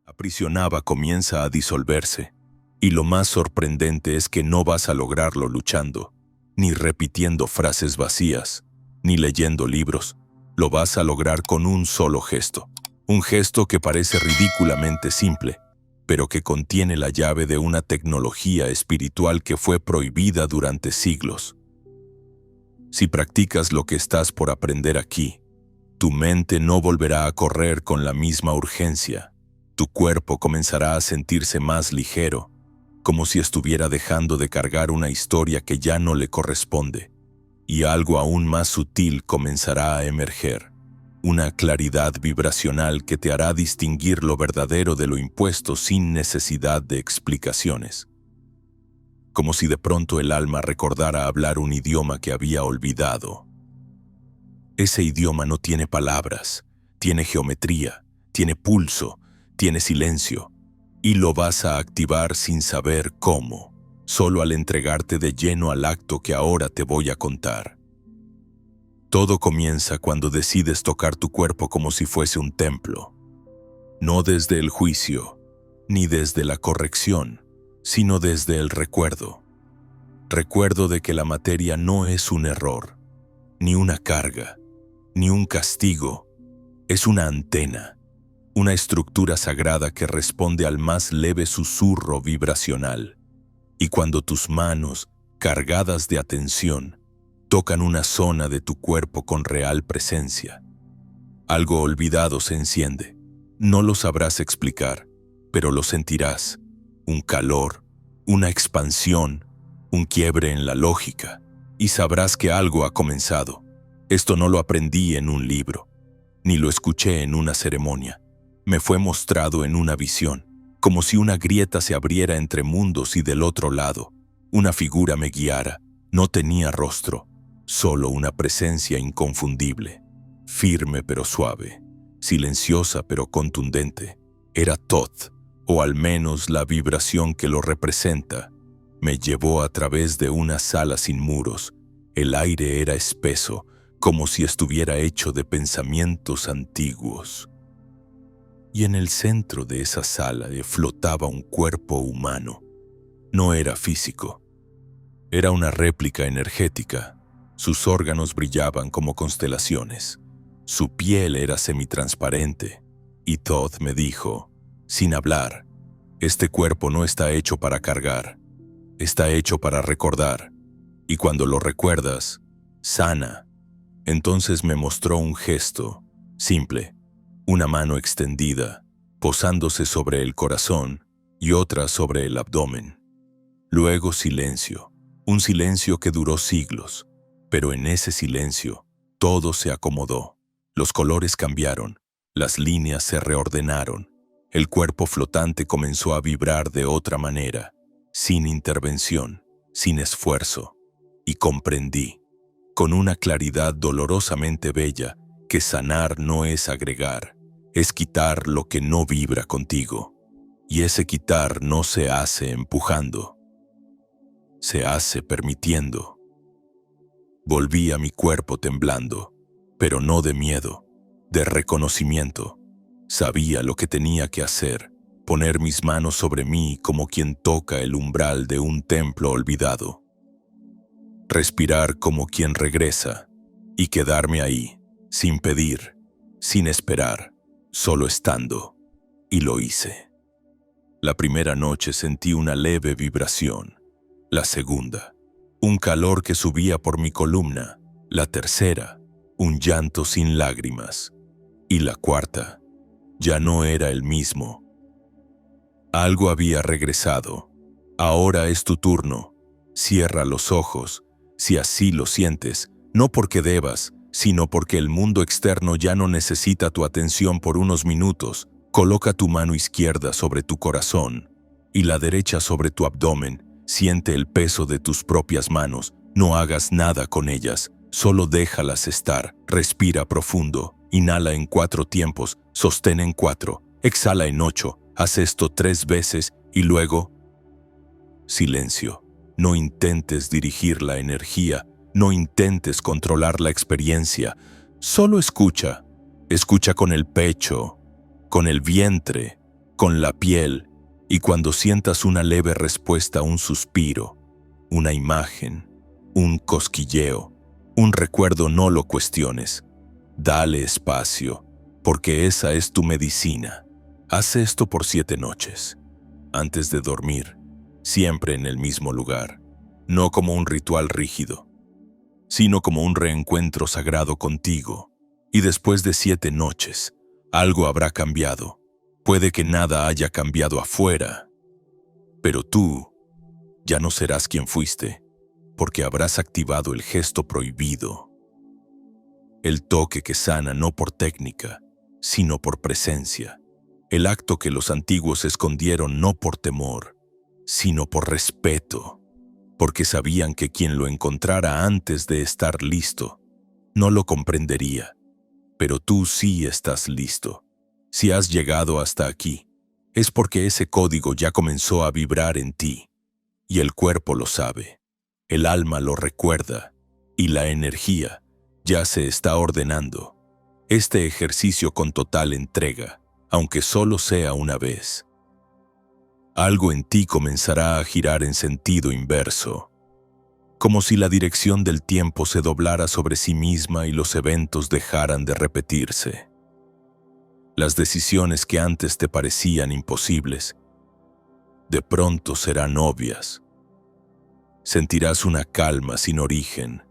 aprisionaba comienza a disolverse. Y lo más sorprendente es que no vas a lograrlo luchando, ni repitiendo frases vacías, ni leyendo libros. Lo vas a lograr con un solo gesto. Un gesto que parece ridículamente simple, pero que contiene la llave de una tecnología espiritual que fue prohibida durante siglos. Si practicas lo que estás por aprender aquí, tu mente no volverá a correr con la misma urgencia. Tu cuerpo comenzará a sentirse más ligero, como si estuviera dejando de cargar una historia que ya no le corresponde, y algo aún más sutil comenzará a emerger, una claridad vibracional que te hará distinguir lo verdadero de lo impuesto sin necesidad de explicaciones. Como si de pronto el alma recordara hablar un idioma que había olvidado. Ese idioma no tiene palabras, tiene geometría, tiene pulso, tiene silencio, y lo vas a activar sin saber cómo, solo al entregarte de lleno al acto que ahora te voy a contar. Todo comienza cuando decides tocar tu cuerpo como si fuese un templo, no desde el juicio, ni desde la corrección, sino desde el recuerdo. Recuerdo de que la materia no es un error, ni una carga, ni un castigo, es una antena, una estructura sagrada que responde al más leve susurro vibracional. Y cuando tus manos, cargadas de atención, tocan una zona de tu cuerpo con real presencia, algo olvidado se enciende. No lo sabrás explicar, pero lo sentirás. Un calor, una expansión, un quiebre en la lógica, y sabrás que algo ha comenzado. Esto no lo aprendí en un libro, ni lo escuché en una ceremonia. Me fue mostrado en una visión, como si una grieta se abriera entre mundos y del otro lado, una figura me guiara. No tenía rostro, solo una presencia inconfundible, firme pero suave, silenciosa pero contundente. Era Thoth, o al menos la vibración que lo representa. Me llevó a través de una sala sin muros. El aire era espeso, como si estuviera hecho de pensamientos antiguos. Y en el centro de esa sala flotaba un cuerpo humano. No era físico. Era una réplica energética. Sus órganos brillaban como constelaciones. Su piel era semitransparente. Y Thoth me dijo, sin hablar, este cuerpo no está hecho para cargar. Está hecho para recordar. Y cuando lo recuerdas, sana. Entonces me mostró un gesto, simple, una mano extendida, posándose sobre el corazón y otra sobre el abdomen. Luego silencio, un silencio que duró siglos, pero en ese silencio todo se acomodó. Los colores cambiaron, las líneas se reordenaron, el cuerpo flotante comenzó a vibrar de otra manera, sin intervención, sin esfuerzo, y comprendí, con una claridad dolorosamente bella, que sanar no es agregar, es quitar lo que no vibra contigo. Y ese quitar no se hace empujando, se hace permitiendo. Volví a mi cuerpo temblando, pero no de miedo, de reconocimiento. Sabía lo que tenía que hacer, poner mis manos sobre mí como quien toca el umbral de un templo olvidado. Respirar como quien regresa y quedarme ahí, sin pedir, sin esperar, solo estando. Y lo hice. La primera noche sentí una leve vibración. La segunda, un calor que subía por mi columna. La tercera, un llanto sin lágrimas. Y la cuarta, ya no era el mismo. Algo había regresado. Ahora es tu turno. Cierra los ojos, si así lo sientes, no porque debas, sino porque el mundo externo ya no necesita tu atención por unos minutos. Coloca tu mano izquierda sobre tu corazón y la derecha sobre tu abdomen. Siente el peso de tus propias manos. No hagas nada con ellas, solo déjalas estar. Respira profundo. Inhala en 4 tiempos, sostén en 4, exhala en 8. Haz esto 3 veces y luego silencio. No intentes dirigir la energía, no intentes controlar la experiencia. Solo escucha. Escucha con el pecho, con el vientre, con la piel, y cuando sientas una leve respuesta, un suspiro, una imagen, un cosquilleo, un recuerdo, no lo cuestiones. Dale espacio, porque esa es tu medicina. Haz esto por 7 noches, antes de dormir, siempre en el mismo lugar, no como un ritual rígido, sino como un reencuentro sagrado contigo. Y después de 7 noches, algo habrá cambiado. Puede que nada haya cambiado afuera, pero tú ya no serás quien fuiste, porque habrás activado el gesto prohibido, el toque que sana no por técnica, sino por presencia, el acto que los antiguos escondieron no por temor, sino por respeto, porque sabían que quien lo encontrara antes de estar listo no lo comprendería. Pero tú sí estás listo. Si has llegado hasta aquí, es porque ese código ya comenzó a vibrar en ti, y el cuerpo lo sabe, el alma lo recuerda, y la energía ya se está ordenando. Este ejercicio con total entrega, aunque solo sea una vez. Algo en ti comenzará a girar en sentido inverso, como si la dirección del tiempo se doblara sobre sí misma y los eventos dejaran de repetirse. Las decisiones que antes te parecían imposibles, de pronto serán obvias. Sentirás una calma sin origen,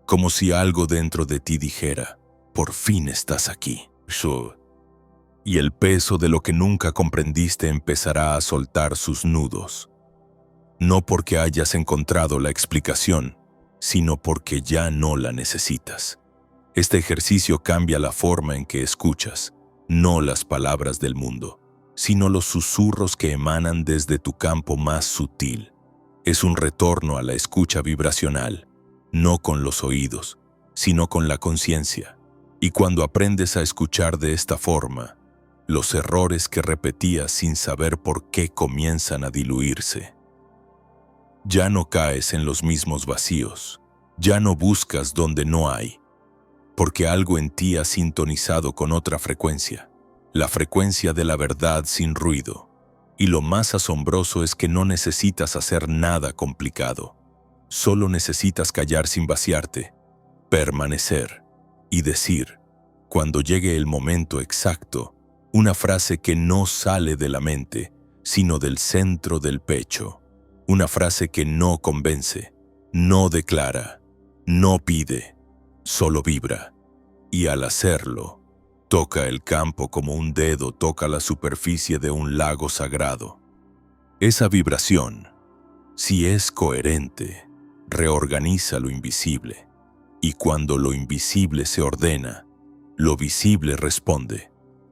como si algo dentro de ti dijera, por fin estás aquí. Y el peso de lo que nunca comprendiste empezará a soltar sus nudos. No porque hayas encontrado la explicación, sino porque ya no la necesitas. Este ejercicio cambia la forma en que escuchas, no las palabras del mundo, sino los susurros que emanan desde tu campo más sutil. Es un retorno a la escucha vibracional, no con los oídos, sino con la conciencia. Y cuando aprendes a escuchar de esta forma, los errores que repetías sin saber por qué comienzan a diluirse. Ya no caes en los mismos vacíos, ya no buscas donde no hay, porque algo en ti ha sintonizado con otra frecuencia, la frecuencia de la verdad sin ruido. Y lo más asombroso es que no necesitas hacer nada complicado, solo necesitas callar sin vaciarte, permanecer y decir, cuando llegue el momento exacto, una frase que no sale de la mente, sino del centro del pecho. Una frase que no convence, no declara, no pide, solo vibra. Y al hacerlo, toca el campo como un dedo toca la superficie de un lago sagrado. Esa vibración, si es coherente, reorganiza lo invisible. Y cuando lo invisible se ordena, lo visible responde.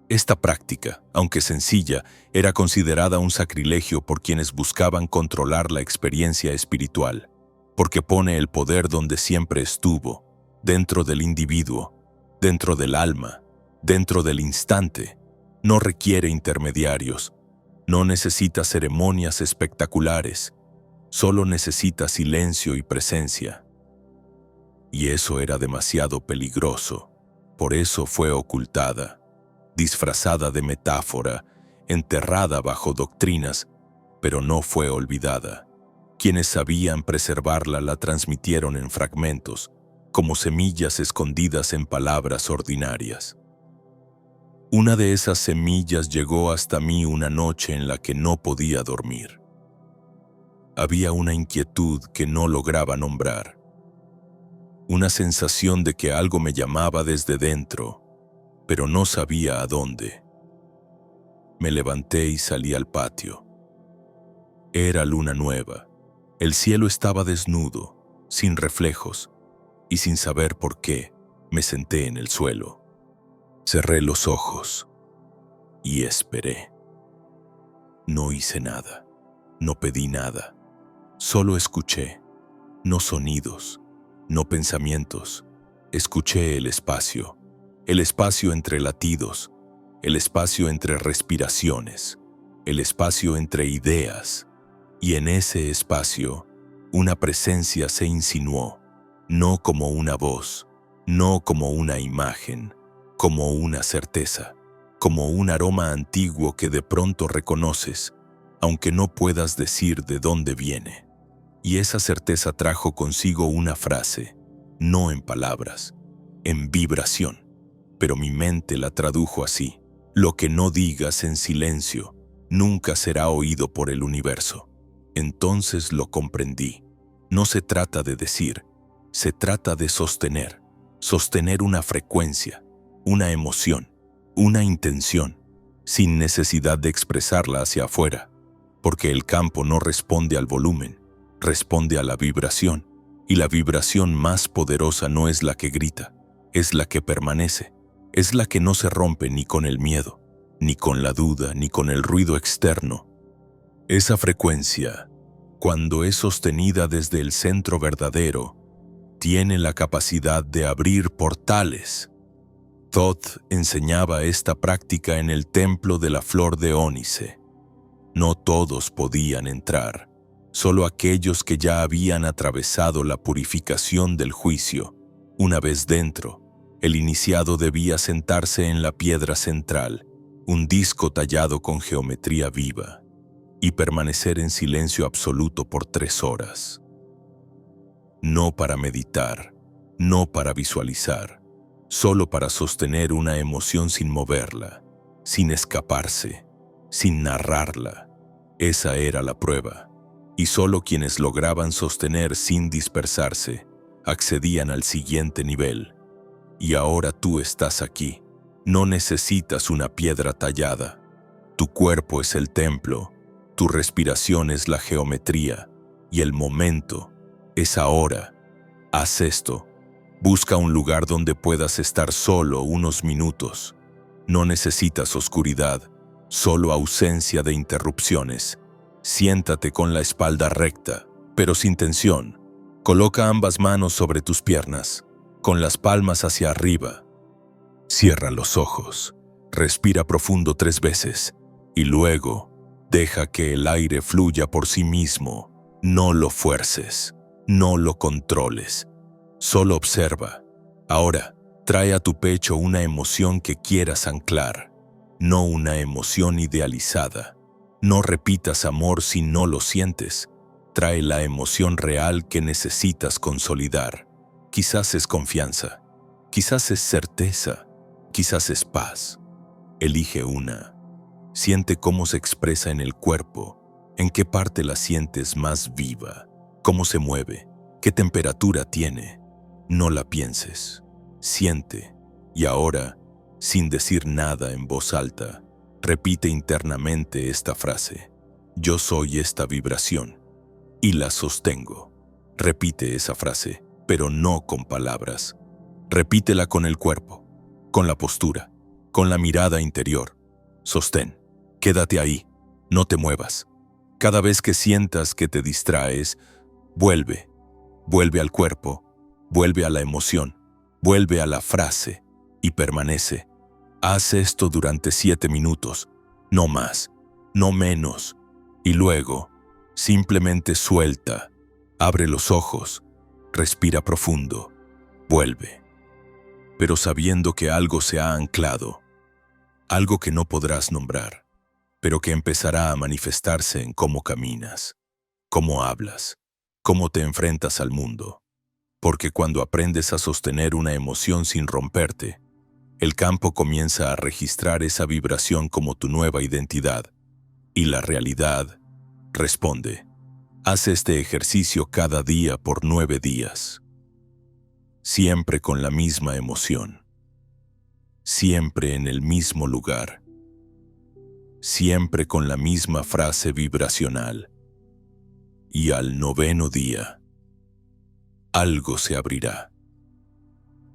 Esta práctica, aunque sencilla, era considerada un sacrilegio por quienes buscaban controlar la experiencia espiritual, porque pone el poder donde siempre estuvo, dentro del individuo, dentro del alma, dentro del instante. No requiere intermediarios, no necesita ceremonias espectaculares, solo necesita silencio y presencia. Y eso era demasiado peligroso, por eso fue ocultada, disfrazada de metáfora, enterrada bajo doctrinas, pero no fue olvidada. Quienes sabían preservarla la transmitieron en fragmentos, como semillas escondidas en palabras ordinarias. Una de esas semillas llegó hasta mí una noche en la que no podía dormir. Había una inquietud que no lograba nombrar, una sensación de que algo me llamaba desde dentro, pero no sabía a dónde. Me levanté y salí al patio. Era luna nueva. El cielo estaba desnudo, sin reflejos, y sin saber por qué, me senté en el suelo. Cerré los ojos y esperé. No hice nada, no pedí nada, solo escuché, no sonidos, no pensamientos, escuché el espacio entre latidos, el espacio entre respiraciones, el espacio entre ideas, y en ese espacio una presencia se insinuó, no como una voz, no como una imagen, como una certeza. como un aroma antiguo que de pronto reconoces, aunque no puedas decir de dónde viene. Y esa certeza trajo consigo una frase, no en palabras, en vibración. Pero mi mente la tradujo así: lo que no digas en silencio nunca será oído por el universo. Entonces lo comprendí. No se trata de decir, se trata de sostener. Sostener una frecuencia, una emoción, una intención, sin necesidad de expresarla hacia afuera. Porque el campo no responde al volumen, responde a la vibración. Y la vibración más poderosa no es la que grita, es la que permanece. Es la que no se rompe ni con el miedo, ni con la duda, ni con el ruido externo. Esa frecuencia, cuando es sostenida desde el centro verdadero, tiene la capacidad de abrir portales. Thoth enseñaba esta práctica en el templo de la flor de ónice. No todos podían entrar, solo aquellos que ya habían atravesado la purificación del juicio. Una vez dentro, el iniciado debía sentarse en la piedra central, un disco tallado con geometría viva, y permanecer en silencio absoluto por 3 horas. No para meditar, no para visualizar, solo para sostener una emoción sin moverla, sin escaparse, sin narrarla. Esa era la prueba, y solo quienes lograban sostener sin dispersarse accedían al siguiente nivel. Y ahora tú estás aquí. No necesitas una piedra tallada. Tu cuerpo es el templo, tu respiración es la geometría, y el momento es ahora. Haz esto. Busca un lugar donde puedas estar solo unos minutos. No necesitas oscuridad, solo ausencia de interrupciones. Siéntate con la espalda recta, pero sin tensión. Coloca ambas manos sobre tus piernas, con las palmas hacia arriba. Cierra los ojos, respira profundo 3 veces y luego deja que el aire fluya por sí mismo. No lo fuerces, no lo controles, solo observa. Ahora, trae a tu pecho una emoción que quieras anclar, no una emoción idealizada. No repitas amor si no lo sientes. Trae la emoción real que necesitas consolidar. Quizás es confianza, quizás es certeza, quizás es paz. Elige una. Siente cómo se expresa en el cuerpo, en qué parte la sientes más viva, cómo se mueve, qué temperatura tiene. No la pienses, siente. Y ahora, sin decir nada en voz alta, repite internamente esta frase: yo soy esta vibración y la sostengo. Repite esa frase, pero no con palabras. Repítela con el cuerpo, con la postura, con la mirada interior. Sostén, quédate ahí, no te muevas. Cada vez que sientas que te distraes, vuelve al cuerpo, vuelve a la emoción, vuelve a la frase y permanece. Haz esto durante 7 minutos, no más, no menos, y luego simplemente suelta, abre los ojos, respira profundo, vuelve. Pero sabiendo que algo se ha anclado, algo que no podrás nombrar, pero que empezará a manifestarse en cómo caminas, cómo hablas, cómo te enfrentas al mundo. Porque cuando aprendes a sostener una emoción sin romperte, el campo comienza a registrar esa vibración como tu nueva identidad, y la realidad responde. Haz este ejercicio cada día por 9 días. Siempre con la misma emoción. Siempre en el mismo lugar. Siempre con la misma frase vibracional. Y al 9º día, algo se abrirá.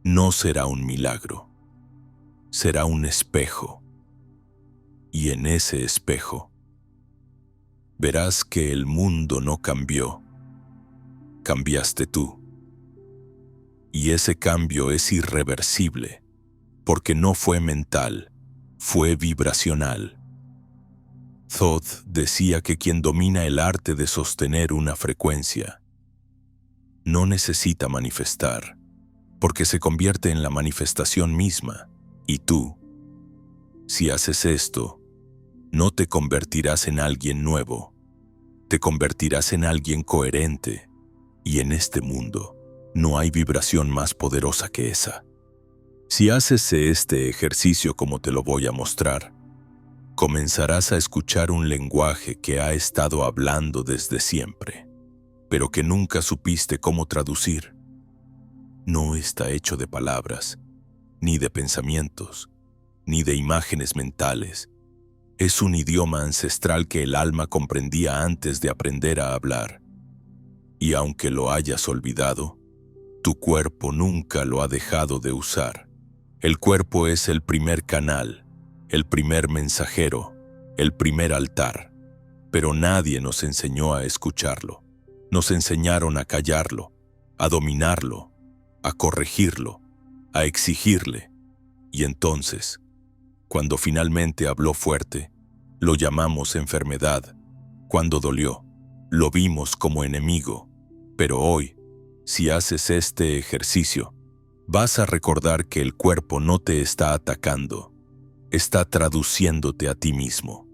No será un milagro. Será un espejo. Y en ese espejo, verás que el mundo no cambió. Cambiaste tú. Y ese cambio es irreversible, porque no fue mental, fue vibracional. Thoth decía que quien domina el arte de sostener una frecuencia no necesita manifestar, porque se convierte en la manifestación misma, y tú Si haces esto, no te convertirás en alguien nuevo, te convertirás en alguien coherente, y en este mundo no hay vibración más poderosa que esa. Si haces este ejercicio como te lo voy a mostrar, comenzarás a escuchar un lenguaje que ha estado hablando desde siempre, pero que nunca supiste cómo traducir. No está hecho de palabras, ni de pensamientos, ni de imágenes mentales. Es un idioma ancestral que el alma comprendía antes de aprender a hablar. Y aunque lo hayas olvidado, tu cuerpo nunca lo ha dejado de usar. El cuerpo es el primer canal, el primer mensajero, el primer altar. Pero nadie nos enseñó a escucharlo. Nos enseñaron a callarlo, a dominarlo, a corregirlo, a exigirle. Y entonces, cuando finalmente habló fuerte, lo llamamos enfermedad. Cuando dolió, lo vimos como enemigo. Pero hoy, si haces este ejercicio, vas a recordar que el cuerpo no te está atacando, está traduciéndote a ti mismo.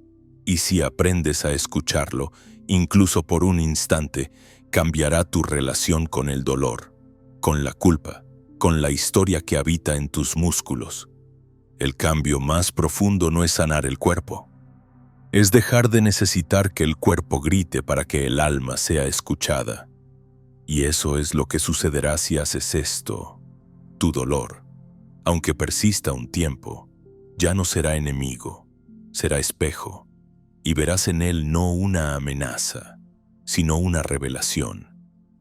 Y si aprendes a escucharlo, incluso por un instante, cambiará tu relación con el dolor, con la culpa, con la historia que habita en tus músculos. El cambio más profundo no es sanar el cuerpo. Es dejar de necesitar que el cuerpo grite para que el alma sea escuchada. Y eso es lo que sucederá si haces esto. Tu dolor, aunque persista un tiempo, ya no será enemigo, será espejo, y verás en él no una amenaza, sino una revelación.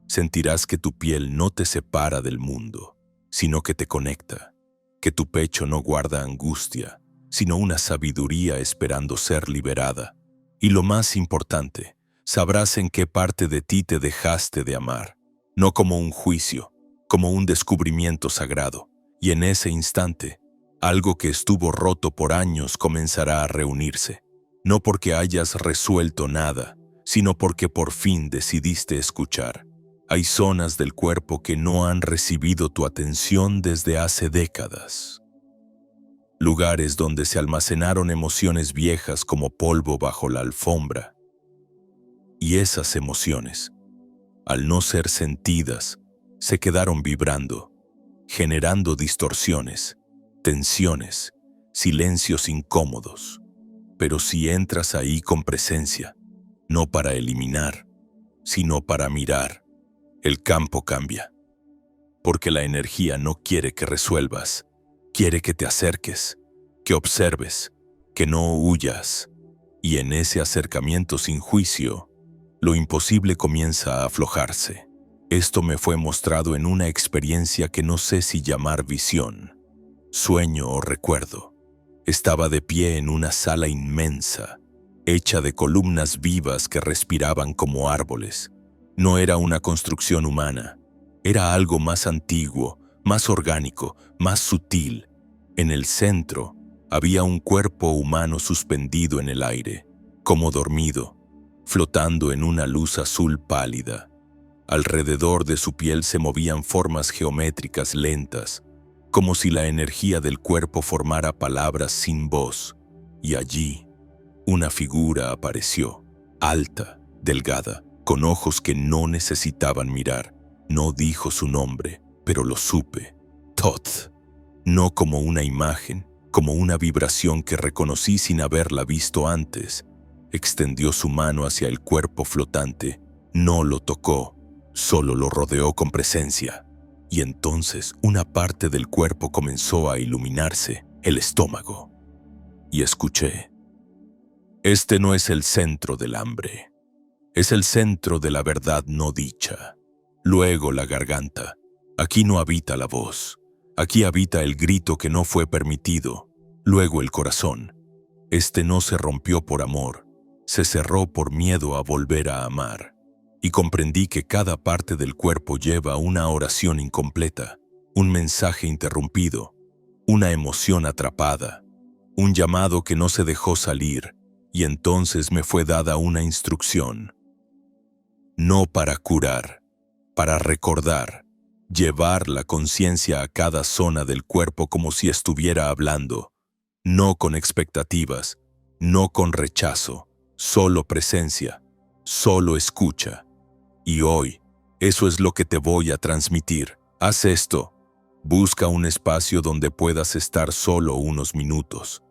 Sentirás que tu piel no te separa del mundo, sino que te conecta, que tu pecho no guarda angustia, sino una sabiduría esperando ser liberada. Y lo más importante, sabrás en qué parte de ti te dejaste de amar, no como un juicio, como un descubrimiento sagrado. Y en ese instante, algo que estuvo roto por años comenzará a reunirse, no porque hayas resuelto nada, sino porque por fin decidiste escuchar. Hay zonas del cuerpo que no han recibido tu atención desde hace décadas. Lugares donde se almacenaron emociones viejas como polvo bajo la alfombra. Y esas emociones, al no ser sentidas, se quedaron vibrando, generando distorsiones, tensiones, silencios incómodos. Pero si entras ahí con presencia, no para eliminar, sino para mirar, el campo cambia. Porque la energía no quiere que resuelvas, quiere que te acerques, que observes, que no huyas. Y en ese acercamiento sin juicio, lo imposible comienza a aflojarse. Esto me fue mostrado en una experiencia que no sé si llamar visión, sueño o recuerdo. Estaba de pie en una sala inmensa, hecha de columnas vivas que respiraban como árboles. No era una construcción humana, era algo más antiguo, más orgánico, más sutil. En el centro había un cuerpo humano suspendido en el aire, como dormido, flotando en una luz azul pálida. Alrededor de su piel se movían formas geométricas lentas, como si la energía del cuerpo formara palabras sin voz. Y allí, una figura apareció, alta, delgada, con ojos que no necesitaban mirar. No dijo su nombre, pero lo supe. Thoth. No como una imagen, como una vibración que reconocí sin haberla visto antes. Extendió su mano hacia el cuerpo flotante. No lo tocó, solo lo rodeó con presencia. Y entonces una parte del cuerpo comenzó a iluminarse, el estómago. Y escuché: este no es el centro del hambre, es el centro de la verdad no dicha. Luego la garganta. Aquí no habita la voz, aquí habita el grito que no fue permitido. Luego el corazón. Este no se rompió por amor, se cerró por miedo a volver a amar. Y comprendí que cada parte del cuerpo lleva una oración incompleta, un mensaje interrumpido, una emoción atrapada, un llamado que no se dejó salir. Y entonces me fue dada una instrucción. No para curar, para recordar, llevar la conciencia a cada zona del cuerpo como si estuviera hablando. no con expectativas, no con rechazo, solo presencia, solo escucha. Y hoy, eso es lo que te voy a transmitir. Haz esto. Busca un espacio donde puedas estar solo unos minutos.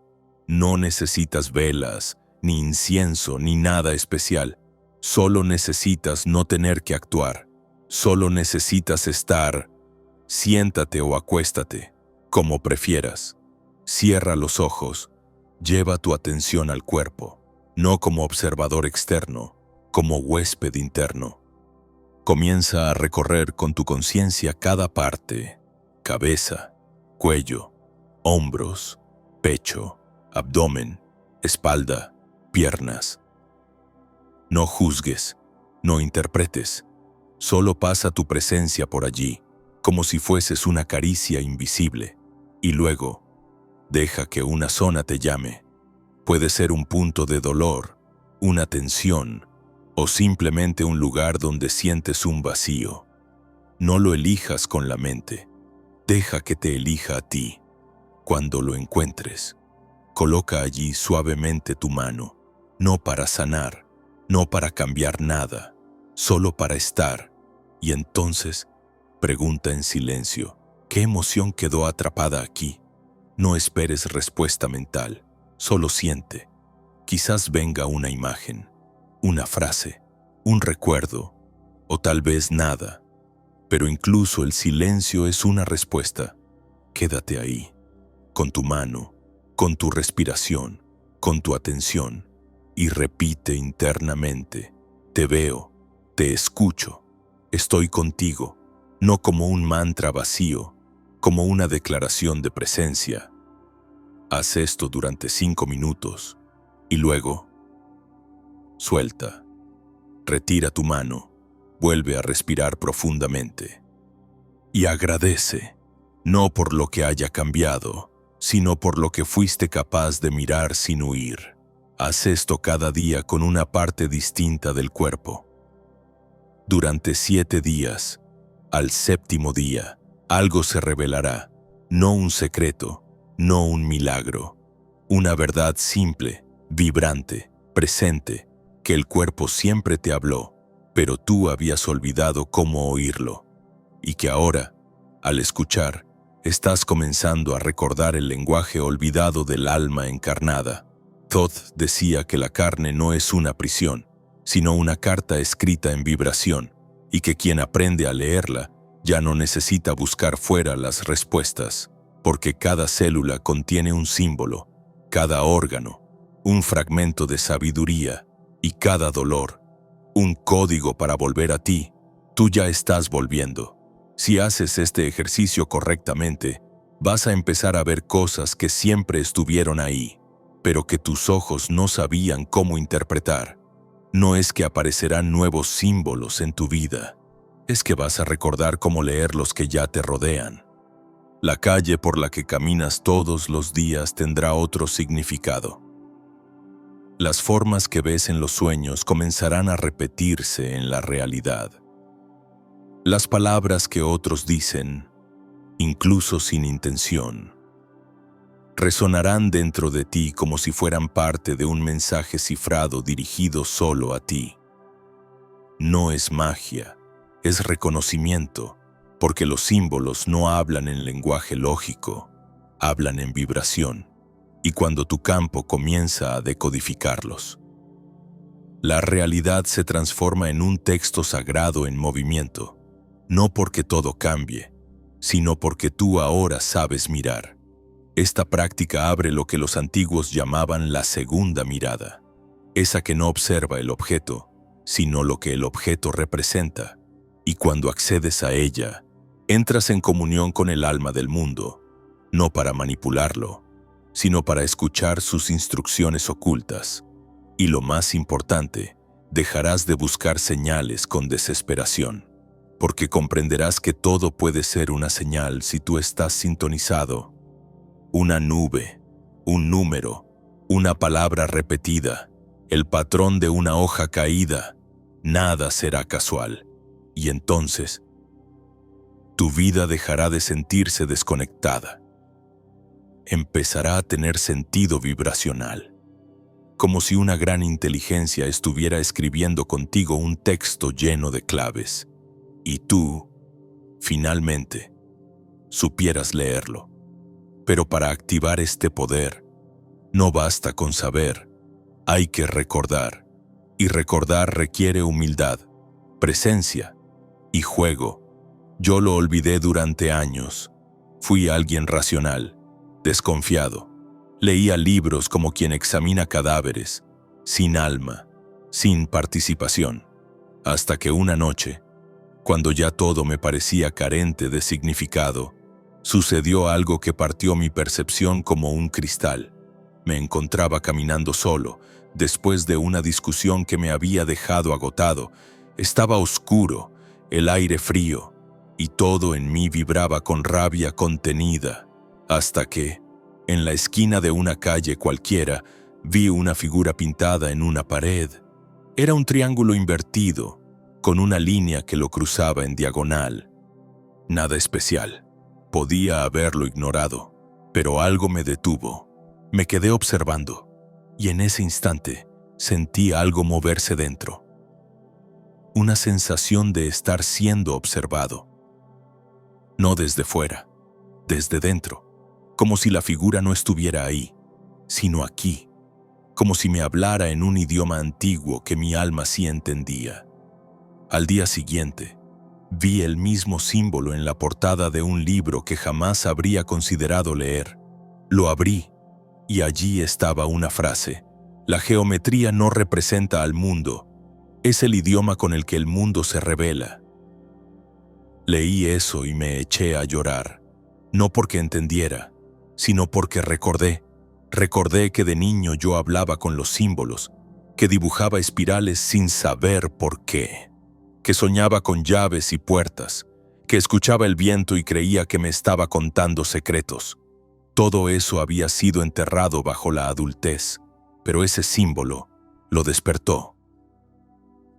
No necesitas velas, ni incienso, ni nada especial. Solo necesitas no tener que actuar. Solo necesitas estar. Siéntate o acuéstate, como prefieras. Cierra los ojos. Lleva tu atención al cuerpo, no como observador externo, como huésped interno. Comienza a recorrer con tu conciencia cada parte: cabeza, cuello, hombros, pecho, abdomen, espalda, piernas. No juzgues, no interpretes, solo pasa tu presencia por allí, como si fueses una caricia invisible, y luego deja que una zona te llame. Puede ser un punto de dolor, una tensión, o simplemente un lugar donde sientes un vacío. No lo elijas con la mente, deja que te elija a ti. Cuando lo encuentres, coloca allí suavemente tu mano, no para sanar, no para cambiar nada, solo para estar. Y entonces, pregunta en silencio: ¿qué emoción quedó atrapada aquí? No esperes respuesta mental, solo siente. Quizás venga una imagen, una frase, un recuerdo, o tal vez nada. Pero incluso el silencio es una respuesta. Quédate ahí, con tu mano, con tu respiración, con tu atención, y repite internamente: te veo, te escucho, estoy contigo, no como un mantra vacío, como una declaración de presencia. Haz esto durante 5 minutos y luego suelta, retira tu mano, vuelve a respirar profundamente y agradece, no por lo que haya cambiado, sino por lo que fuiste capaz de mirar sin huir. Haz esto cada día con una parte distinta del cuerpo. Durante 7 días, al séptimo día, algo se revelará, no un secreto, no un milagro, una verdad simple, vibrante, presente, que el cuerpo siempre te habló, pero tú habías olvidado cómo oírlo, y que ahora, al escuchar, estás comenzando a recordar el lenguaje olvidado del alma encarnada. Thoth decía que la carne no es una prisión, sino una carta escrita en vibración, y que quien aprende a leerla ya no necesita buscar fuera las respuestas, porque cada célula contiene un símbolo, cada órgano, un fragmento de sabiduría, y cada dolor, un código para volver a ti. Tú ya estás volviendo. Si haces este ejercicio correctamente, vas a empezar a ver cosas que siempre estuvieron ahí, pero que tus ojos no sabían cómo interpretar. No es que aparecerán nuevos símbolos en tu vida, es que vas a recordar cómo leer los que ya te rodean. La calle por la que caminas todos los días tendrá otro significado. Las formas que ves en los sueños comenzarán a repetirse en la realidad. Las palabras que otros dicen, incluso sin intención, resonarán dentro de ti como si fueran parte de un mensaje cifrado dirigido solo a ti. No es magia, es reconocimiento, porque los símbolos no hablan en lenguaje lógico, hablan en vibración, y cuando tu campo comienza a decodificarlos, la realidad se transforma en un texto sagrado en movimiento, no porque todo cambie, sino porque tú ahora sabes mirar. Esta práctica abre lo que los antiguos llamaban la segunda mirada, esa que no observa el objeto, sino lo que el objeto representa, y cuando accedes a ella, entras en comunión con el alma del mundo, no para manipularlo, sino para escuchar sus instrucciones ocultas. Y lo más importante, dejarás de buscar señales con desesperación, porque comprenderás que todo puede ser una señal si tú estás sintonizado. Una nube, un número, una palabra repetida, el patrón de una hoja caída, nada será casual. Y entonces, tu vida dejará de sentirse desconectada. empezará a tener sentido vibracional, como si una gran inteligencia estuviera escribiendo contigo un texto lleno de claves, y tú, finalmente, supieras leerlo. Pero para activar este poder, no basta con saber, hay que recordar, y recordar requiere humildad, presencia y juego. Yo lo olvidé durante años. Fui alguien racional, desconfiado. Leía libros como quien examina cadáveres, sin alma, sin participación. Hasta que una noche, cuando ya todo me parecía carente de significado, sucedió algo que partió mi percepción como un cristal. Me encontraba caminando solo, después de una discusión que me había dejado agotado. Estaba oscuro, el aire frío, y todo en mí vibraba con rabia contenida, hasta que, en la esquina de una calle cualquiera, vi una figura pintada en una pared. Era un triángulo invertido, con una línea que lo cruzaba en diagonal. Nada especial. Podía haberlo ignorado, pero algo me detuvo. Me quedé observando, y en ese instante sentí algo moverse dentro. Una sensación de estar siendo observado. No desde fuera, desde dentro, como si la figura no estuviera ahí, sino aquí, como si me hablara en un idioma antiguo que mi alma sí entendía. Al día siguiente, vi el mismo símbolo en la portada de un libro que jamás habría considerado leer. Lo abrí, y allí estaba una frase: la geometría no representa al mundo, es el idioma con el que el mundo se revela. Leí eso y me eché a llorar, no porque entendiera, sino porque recordé que de niño yo hablaba con los símbolos, que dibujaba espirales sin saber por qué, que soñaba con llaves y puertas, que escuchaba el viento y creía que me estaba contando secretos. Todo eso había sido enterrado bajo la adultez, pero ese símbolo lo despertó.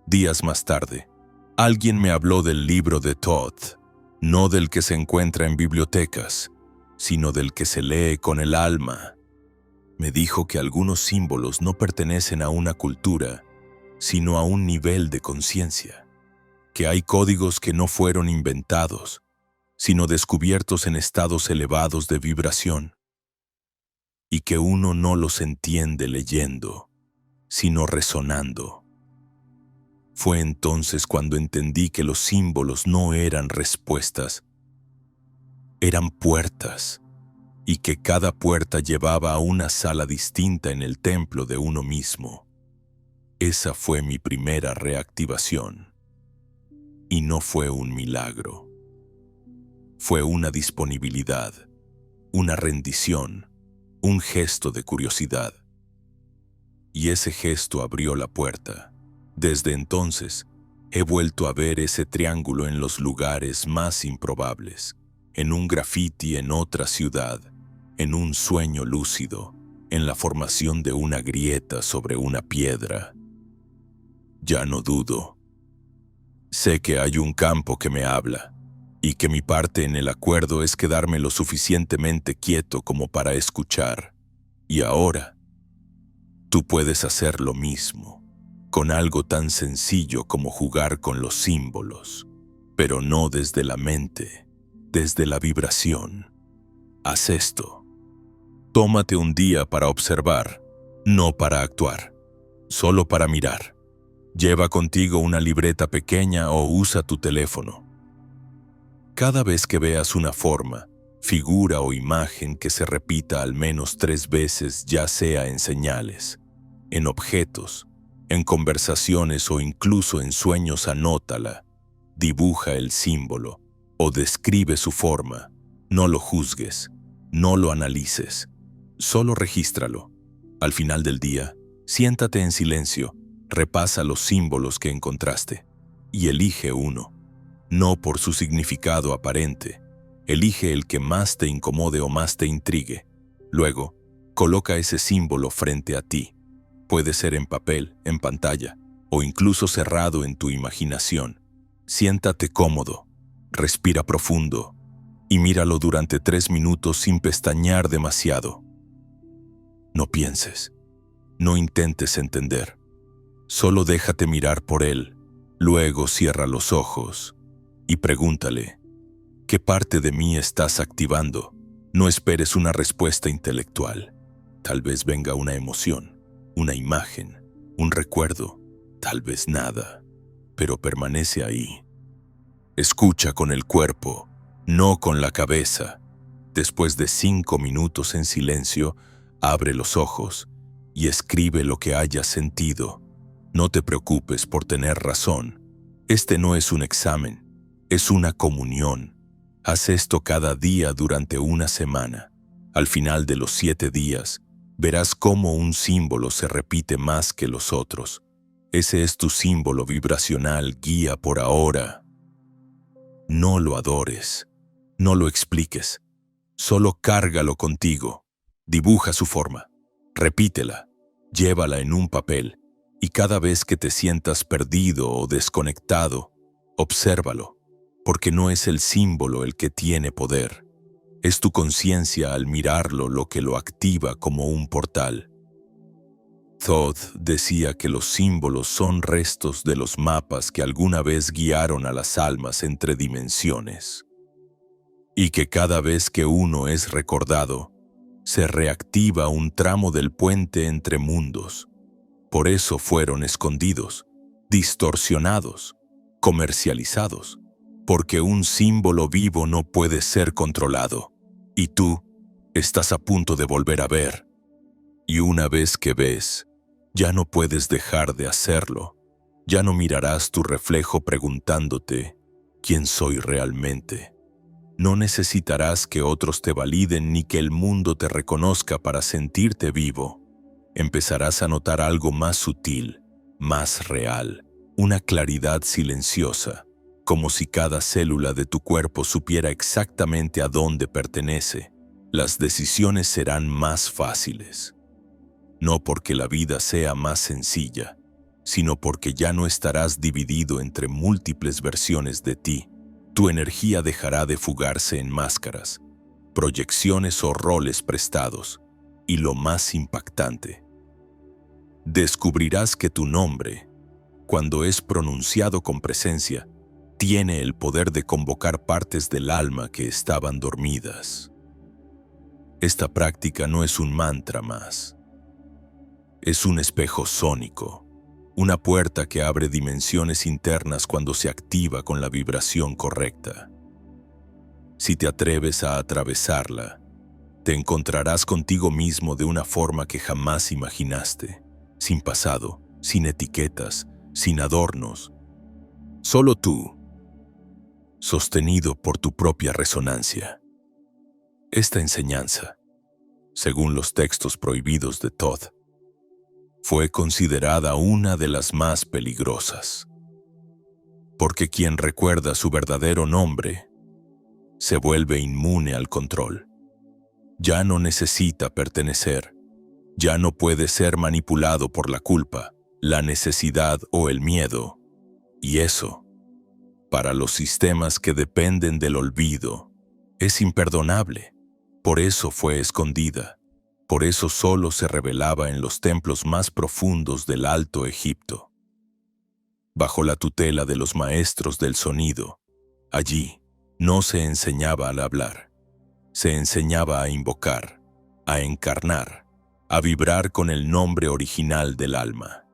Días más tarde, alguien me habló del libro de Thoth, no del que se encuentra en bibliotecas, sino del que se lee con el alma. Me dijo que algunos símbolos no pertenecen a una cultura, sino a un nivel de conciencia, que hay códigos que no fueron inventados, sino descubiertos en estados elevados de vibración, y que uno no los entiende leyendo, sino resonando. Fue entonces cuando entendí que los símbolos no eran respuestas, eran puertas, y que cada puerta llevaba a una sala distinta en el templo de uno mismo. Esa fue mi primera reactivación. Y no fue un milagro. Fue una disponibilidad, una rendición, un gesto de curiosidad. Y ese gesto abrió la puerta. Desde entonces, he vuelto a ver ese triángulo en los lugares más improbables, en un grafiti en otra ciudad, en un sueño lúcido, en la formación de una grieta sobre una piedra. Ya no dudo. Sé que hay un campo que me habla, y que mi parte en el acuerdo es quedarme lo suficientemente quieto como para escuchar. Y ahora, tú puedes hacer lo mismo, con algo tan sencillo como jugar con los símbolos, pero no desde la mente, desde la vibración. Haz esto. Tómate un día para observar, no para actuar, solo para mirar. Lleva contigo una libreta pequeña o usa tu teléfono. Cada vez que veas una forma, figura o imagen que se repita al menos 3 veces, ya sea en señales, en objetos, en conversaciones o incluso en sueños, anótala, dibuja el símbolo o describe su forma. No lo juzgues, no lo analices, solo regístralo. Al final del día, siéntate en silencio, repasa los símbolos que encontraste y elige uno, no por su significado aparente. Elige el que más te incomode o más te intrigue. Luego, coloca ese símbolo frente a ti. Puede ser en papel, en pantalla, o incluso cerrado en tu imaginación. Siéntate cómodo, respira profundo y míralo durante 3 minutos sin pestañear demasiado. No pienses, no intentes entender, solo déjate mirar por él, luego cierra los ojos y pregúntale, ¿qué parte de mí estás activando? No esperes una respuesta intelectual, tal vez venga una emoción, una imagen, un recuerdo, tal vez nada, pero permanece ahí. Escucha con el cuerpo, no con la cabeza. Después de 5 minutos en silencio, abre los ojos y escribe lo que hayas sentido. No te preocupes por tener razón. Este no es un examen, es una comunión. Haz esto cada día durante una semana. Al final de los 7 días, verás cómo un símbolo se repite más que los otros. Ese es tu símbolo vibracional guía por ahora. No lo adores, no lo expliques, solo cárgalo contigo. Dibuja su forma, repítela, llévala en un papel y cada vez que te sientas perdido o desconectado, obsérvalo, porque no es el símbolo el que tiene poder. Es tu conciencia al mirarlo lo que lo activa como un portal. Thoth decía que los símbolos son restos de los mapas que alguna vez guiaron a las almas entre dimensiones, y que cada vez que uno es recordado, se reactiva un tramo del puente entre mundos. Por eso fueron escondidos, distorsionados, comercializados, porque un símbolo vivo no puede ser controlado, y tú estás a punto de volver a ver. Y una vez que ves, ya no puedes dejar de hacerlo. Ya no mirarás tu reflejo preguntándote, ¿quién soy realmente? No necesitarás que otros te validen ni que el mundo te reconozca para sentirte vivo. Empezarás a notar algo más sutil, más real, una claridad silenciosa, como si cada célula de tu cuerpo supiera exactamente a dónde pertenece. Las decisiones serán más fáciles. No porque la vida sea más sencilla, sino porque ya no estarás dividido entre múltiples versiones de ti. Tu energía dejará de fugarse en máscaras, proyecciones o roles prestados, y lo más impactante, descubrirás que tu nombre, cuando es pronunciado con presencia, tiene el poder de convocar partes del alma que estaban dormidas. Esta práctica no es un mantra más. Es un espejo sónico, una puerta que abre dimensiones internas cuando se activa con la vibración correcta. Si te atreves a atravesarla, te encontrarás contigo mismo de una forma que jamás imaginaste, sin pasado, sin etiquetas, sin adornos. Solo tú, sostenido por tu propia resonancia. Esta enseñanza, según los textos prohibidos de Thoth, fue considerada una de las más peligrosas, porque quien recuerda su verdadero nombre se vuelve inmune al control. Ya no necesita pertenecer, ya no puede ser manipulado por la culpa, la necesidad o el miedo, y eso, para los sistemas que dependen del olvido, es imperdonable. Por eso fue escondida. Por eso solo se revelaba en los templos más profundos del Alto Egipto. Bajo la tutela de los maestros del sonido, allí no se enseñaba al hablar, se enseñaba a invocar, a encarnar, a vibrar con el nombre original del alma.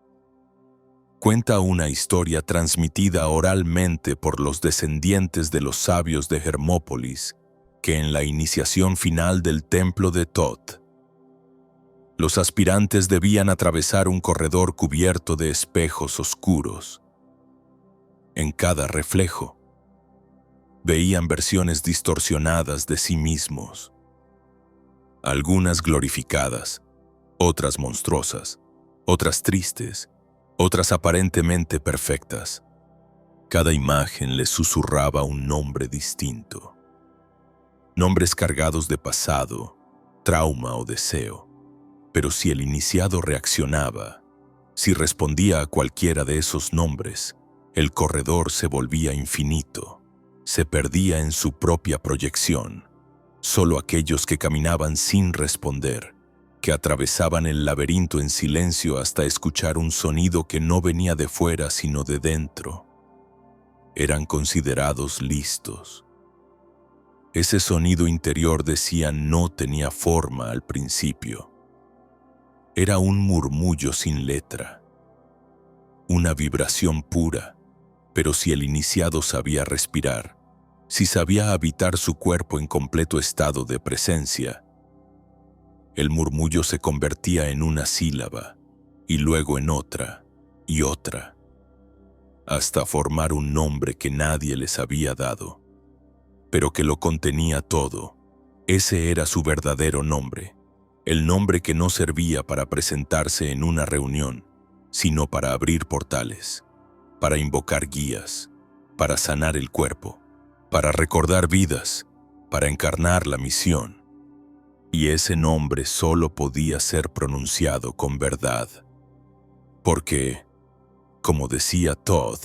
Cuenta una historia transmitida oralmente por los descendientes de los sabios de Hermópolis, que en la iniciación final del templo de Thoth, los aspirantes debían atravesar un corredor cubierto de espejos oscuros. En cada reflejo, veían versiones distorsionadas de sí mismos, algunas glorificadas, otras monstruosas, otras tristes, otras aparentemente perfectas. Cada imagen les susurraba un nombre distinto. Nombres cargados de pasado, trauma o deseo. Pero si el iniciado reaccionaba, si respondía a cualquiera de esos nombres, el corredor se volvía infinito, se perdía en su propia proyección. Solo aquellos que caminaban sin responder, que atravesaban el laberinto en silencio hasta escuchar un sonido que no venía de fuera sino de dentro, eran considerados listos. Ese sonido interior, decía, no tenía forma al principio. Era un murmullo sin letra, una vibración pura, pero si el iniciado sabía respirar, si sabía habitar su cuerpo en completo estado de presencia, el murmullo se convertía en una sílaba, y luego en otra, y otra, hasta formar un nombre que nadie les había dado, pero que lo contenía todo. Ese era su verdadero nombre, el nombre que no servía para presentarse en una reunión, sino para abrir portales, para invocar guías, para sanar el cuerpo, para recordar vidas, para encarnar la misión. Y ese nombre solo podía ser pronunciado con verdad. Porque, como decía Todd,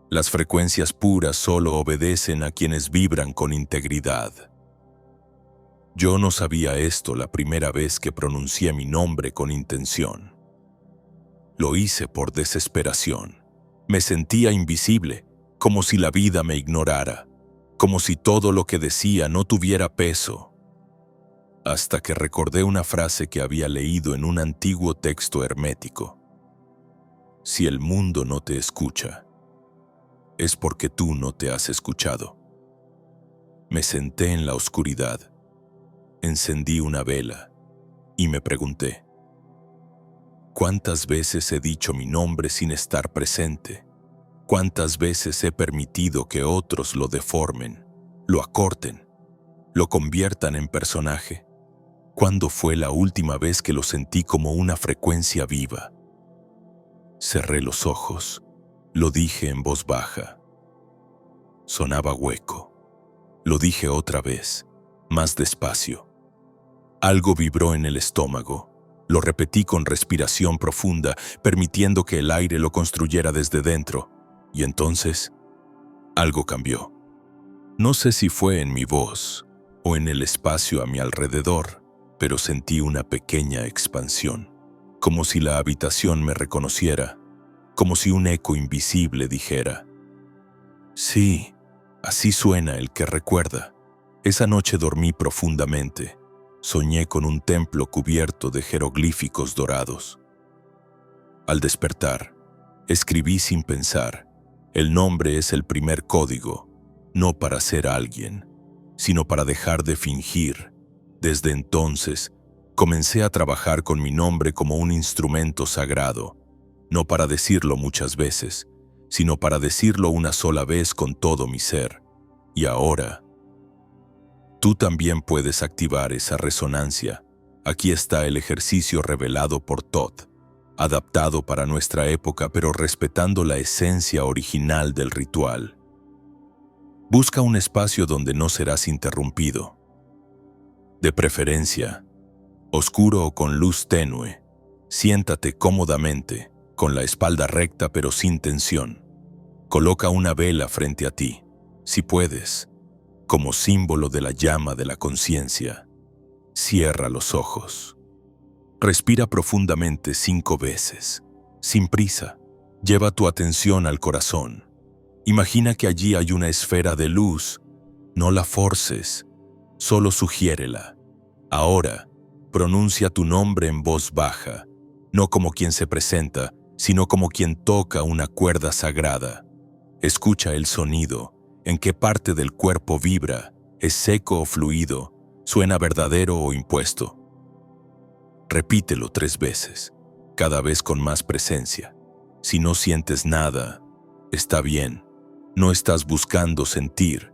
las frecuencias puras solo obedecen a quienes vibran con integridad. Yo no sabía esto la primera vez que pronuncié mi nombre con intención. Lo hice por desesperación. Me sentía invisible, como si la vida me ignorara, como si todo lo que decía no tuviera peso. Hasta que recordé una frase que había leído en un antiguo texto hermético. Si el mundo no te escucha, es porque tú no te has escuchado. Me senté en la oscuridad, encendí una vela y me pregunté, ¿cuántas veces he dicho mi nombre sin estar presente? ¿Cuántas veces he permitido que otros lo deformen, lo acorten, lo conviertan en personaje? ¿Cuándo fue la última vez que lo sentí como una frecuencia viva? Cerré los ojos, lo dije en voz baja. Sonaba hueco. Lo dije otra vez, más despacio. Algo vibró en el estómago. Lo repetí con respiración profunda, permitiendo que el aire lo construyera desde dentro. Y entonces, algo cambió. No sé si fue en mi voz o en el espacio a mi alrededor, pero sentí una pequeña expansión, como si la habitación me reconociera, como si un eco invisible dijera, sí, así suena el que recuerda. Esa noche dormí profundamente. Soñé con un templo cubierto de jeroglíficos dorados. Al despertar, escribí sin pensar. El nombre es el primer código, no para ser alguien, sino para dejar de fingir. Desde entonces, comencé a trabajar con mi nombre como un instrumento sagrado, no para decirlo muchas veces, sino para decirlo una sola vez con todo mi ser. Y ahora, tú también puedes activar esa resonancia. Aquí está el ejercicio revelado por Todd, adaptado para nuestra época pero respetando la esencia original del ritual. Busca un espacio donde no serás interrumpido. De preferencia, oscuro o con luz tenue. Siéntate cómodamente, con la espalda recta pero sin tensión. Coloca una vela frente a ti, si puedes, como símbolo de la llama de la conciencia. Cierra los ojos. Respira profundamente 5 veces, sin prisa. Lleva tu atención al corazón. Imagina que allí hay una esfera de luz. No la forces, solo sugiérela. Ahora, pronuncia tu nombre en voz baja, no como quien se presenta, sino como quien toca una cuerda sagrada. Escucha el sonido, en qué parte del cuerpo vibra, es seco o fluido, suena verdadero o impuesto. Repítelo 3 veces, cada vez con más presencia. Si no sientes nada, está bien. No estás buscando sentir,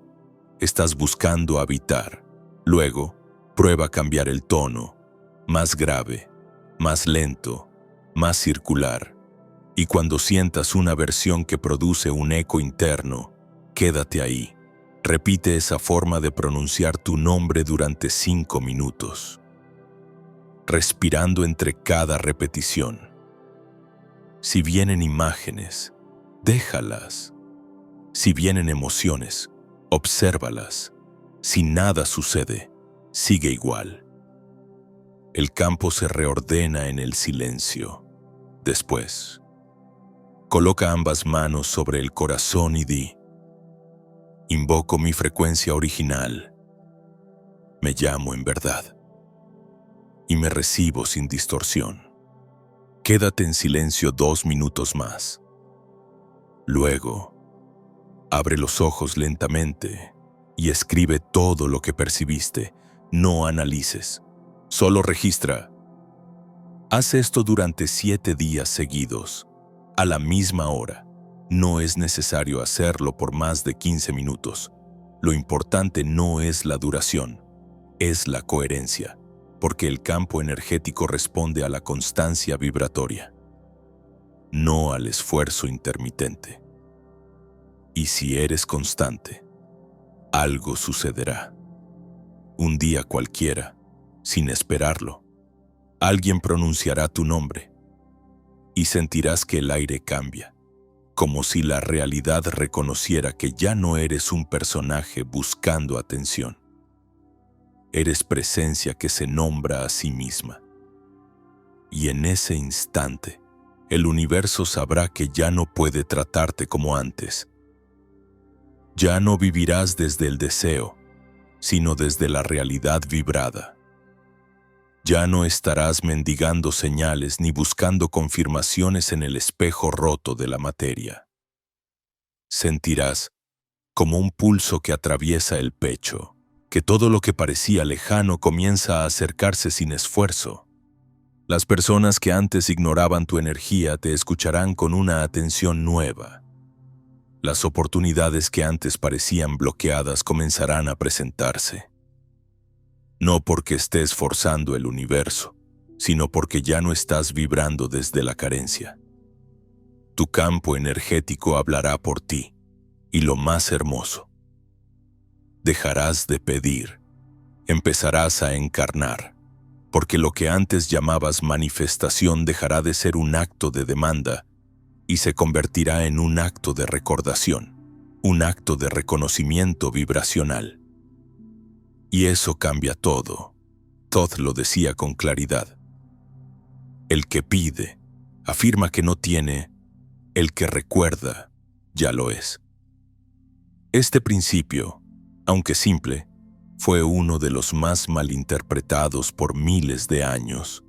estás buscando habitar. Luego, prueba a cambiar el tono, más grave, más lento, más circular. Y cuando sientas una versión que produce un eco interno, quédate ahí. Repite esa forma de pronunciar tu nombre durante 5 minutos, respirando entre cada repetición. Si vienen imágenes, déjalas. Si vienen emociones, Obsérvalas. Si nada sucede, sigue igual. El campo se reordena en el silencio. Después, coloca ambas manos sobre el corazón y di: invoco mi frecuencia original. Me llamo en verdad. Y me recibo sin distorsión. Quédate en silencio 2 minutos más. Luego, abre los ojos lentamente y escribe todo lo que percibiste. No analices, solo registra. Haz esto durante 7 días seguidos, a la misma hora. No es necesario hacerlo por más de 15 minutos. Lo importante no es la duración, es la coherencia, porque el campo energético responde a la constancia vibratoria, no al esfuerzo intermitente. Y si eres constante, algo sucederá. Un día cualquiera, sin esperarlo, alguien pronunciará tu nombre y sentirás que el aire cambia, como si la realidad reconociera que ya no eres un personaje buscando atención. Eres presencia que se nombra a sí misma. Y en ese instante, el universo sabrá que ya no puede tratarte como antes. Ya no vivirás desde el deseo, sino desde la realidad vibrada. Ya no estarás mendigando señales ni buscando confirmaciones en el espejo roto de la materia. Sentirás, como un pulso que atraviesa el pecho, que todo lo que parecía lejano comienza a acercarse sin esfuerzo. Las personas que antes ignoraban tu energía te escucharán con una atención nueva. Las oportunidades que antes parecían bloqueadas comenzarán a presentarse. No porque estés forzando el universo, sino porque ya no estás vibrando desde la carencia. Tu campo energético hablará por ti, y lo más hermoso: dejarás de pedir, empezarás a encarnar, porque lo que antes llamabas manifestación dejará de ser un acto de demanda y se convertirá en un acto de recordación, un acto de reconocimiento vibracional. Y eso cambia todo. Todd lo decía con claridad. El que pide, afirma que no tiene; el que recuerda, ya lo es. Este principio, aunque simple, fue uno de los más malinterpretados por miles de años,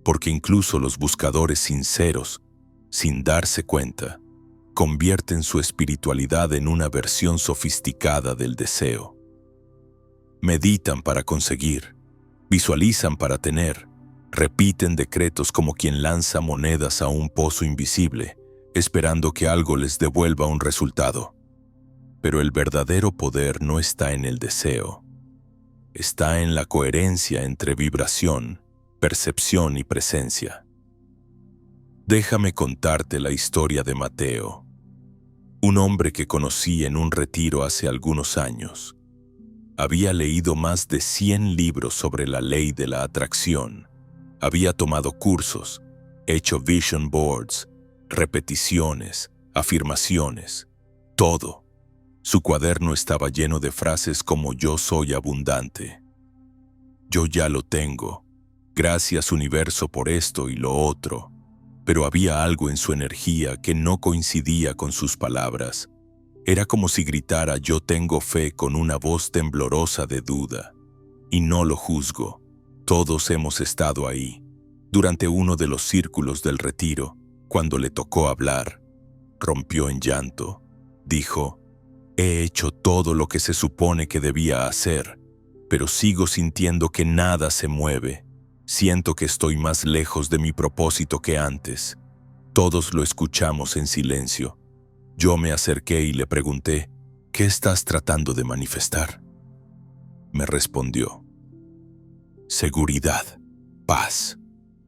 porque incluso los buscadores sinceros, sin darse cuenta, convierten su espiritualidad en una versión sofisticada del deseo. Meditan para conseguir, visualizan para tener, repiten decretos como quien lanza monedas a un pozo invisible, esperando que algo les devuelva un resultado. Pero el verdadero poder no está en el deseo, está en la coherencia entre vibración, percepción y presencia. Déjame contarte la historia de Mateo, un hombre que conocí en un retiro hace algunos años. Había leído más de 100 libros sobre la ley de la atracción, había tomado cursos, hecho vision boards, repeticiones, afirmaciones, todo. Su cuaderno estaba lleno de frases como "yo soy abundante", "yo ya lo tengo", "gracias universo por esto y lo otro", pero había algo en su energía que no coincidía con sus palabras. Era como si gritara "yo tengo fe" con una voz temblorosa de duda. Y no lo juzgo, todos hemos estado ahí. Durante uno de los círculos del retiro, cuando le tocó hablar, rompió en llanto. Dijo: he hecho todo lo que se supone que debía hacer, pero sigo sintiendo que nada se mueve. Siento que estoy más lejos de mi propósito que antes. Todos lo escuchamos en silencio. Yo me acerqué y le pregunté: ¿qué estás tratando de manifestar? Me respondió: seguridad, paz,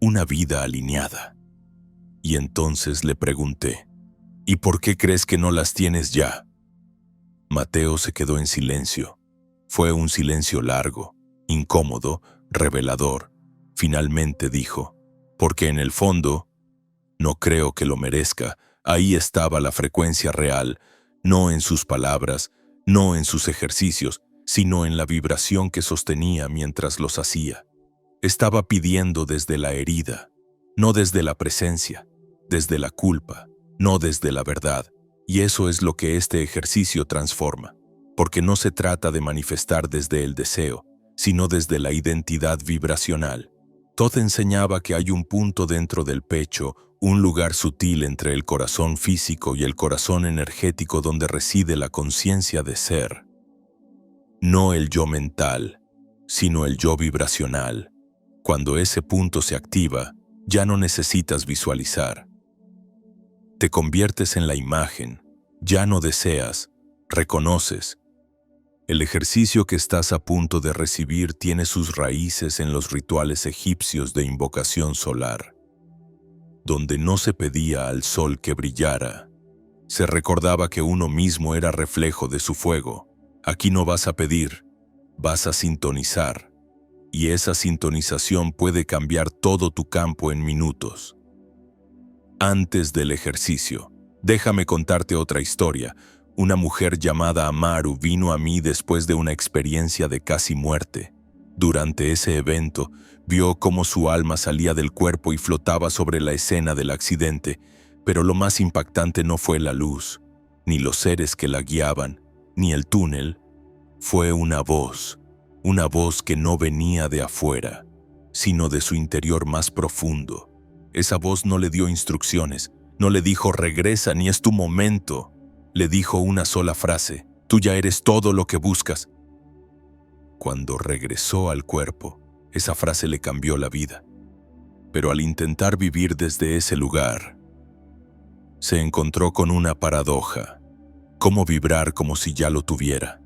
una vida alineada. Y entonces le pregunté: ¿y por qué crees que no las tienes ya? Mateo se quedó en silencio. Fue un silencio largo, incómodo, revelador. Finalmente dijo: porque en el fondo, no creo que lo merezca. Ahí estaba la frecuencia real, no en sus palabras, no en sus ejercicios, sino en la vibración que sostenía mientras los hacía. Estaba pidiendo desde la herida, no desde la presencia, desde la culpa, no desde la verdad. Y eso es lo que este ejercicio transforma, porque no se trata de manifestar desde el deseo, sino desde la identidad vibracional. Todd enseñaba que hay un punto dentro del pecho, un lugar sutil entre el corazón físico y el corazón energético donde reside la conciencia de ser. No el yo mental, sino el yo vibracional. Cuando ese punto se activa, ya no necesitas visualizar. Te conviertes en la imagen, ya no deseas, reconoces. El ejercicio que estás a punto de recibir tiene sus raíces en los rituales egipcios de invocación solar, donde no se pedía al sol que brillara. Se recordaba que uno mismo era reflejo de su fuego. Aquí no vas a pedir, vas a sintonizar. Y esa sintonización puede cambiar todo tu campo en minutos. Antes del ejercicio, déjame contarte otra historia. Una mujer llamada Amaru vino a mí después de una experiencia de casi muerte. Durante ese evento, vio cómo su alma salía del cuerpo y flotaba sobre la escena del accidente, pero lo más impactante no fue la luz, ni los seres que la guiaban, ni el túnel. Fue una voz que no venía de afuera, sino de su interior más profundo. Esa voz no le dio instrucciones, no le dijo regresa ni es tu momento. Le dijo una sola frase: tú ya eres todo lo que buscas. Cuando regresó al cuerpo, esa frase le cambió la vida. Pero al intentar vivir desde ese lugar, se encontró con una paradoja. ¿Cómo vibrar como si ya lo tuviera,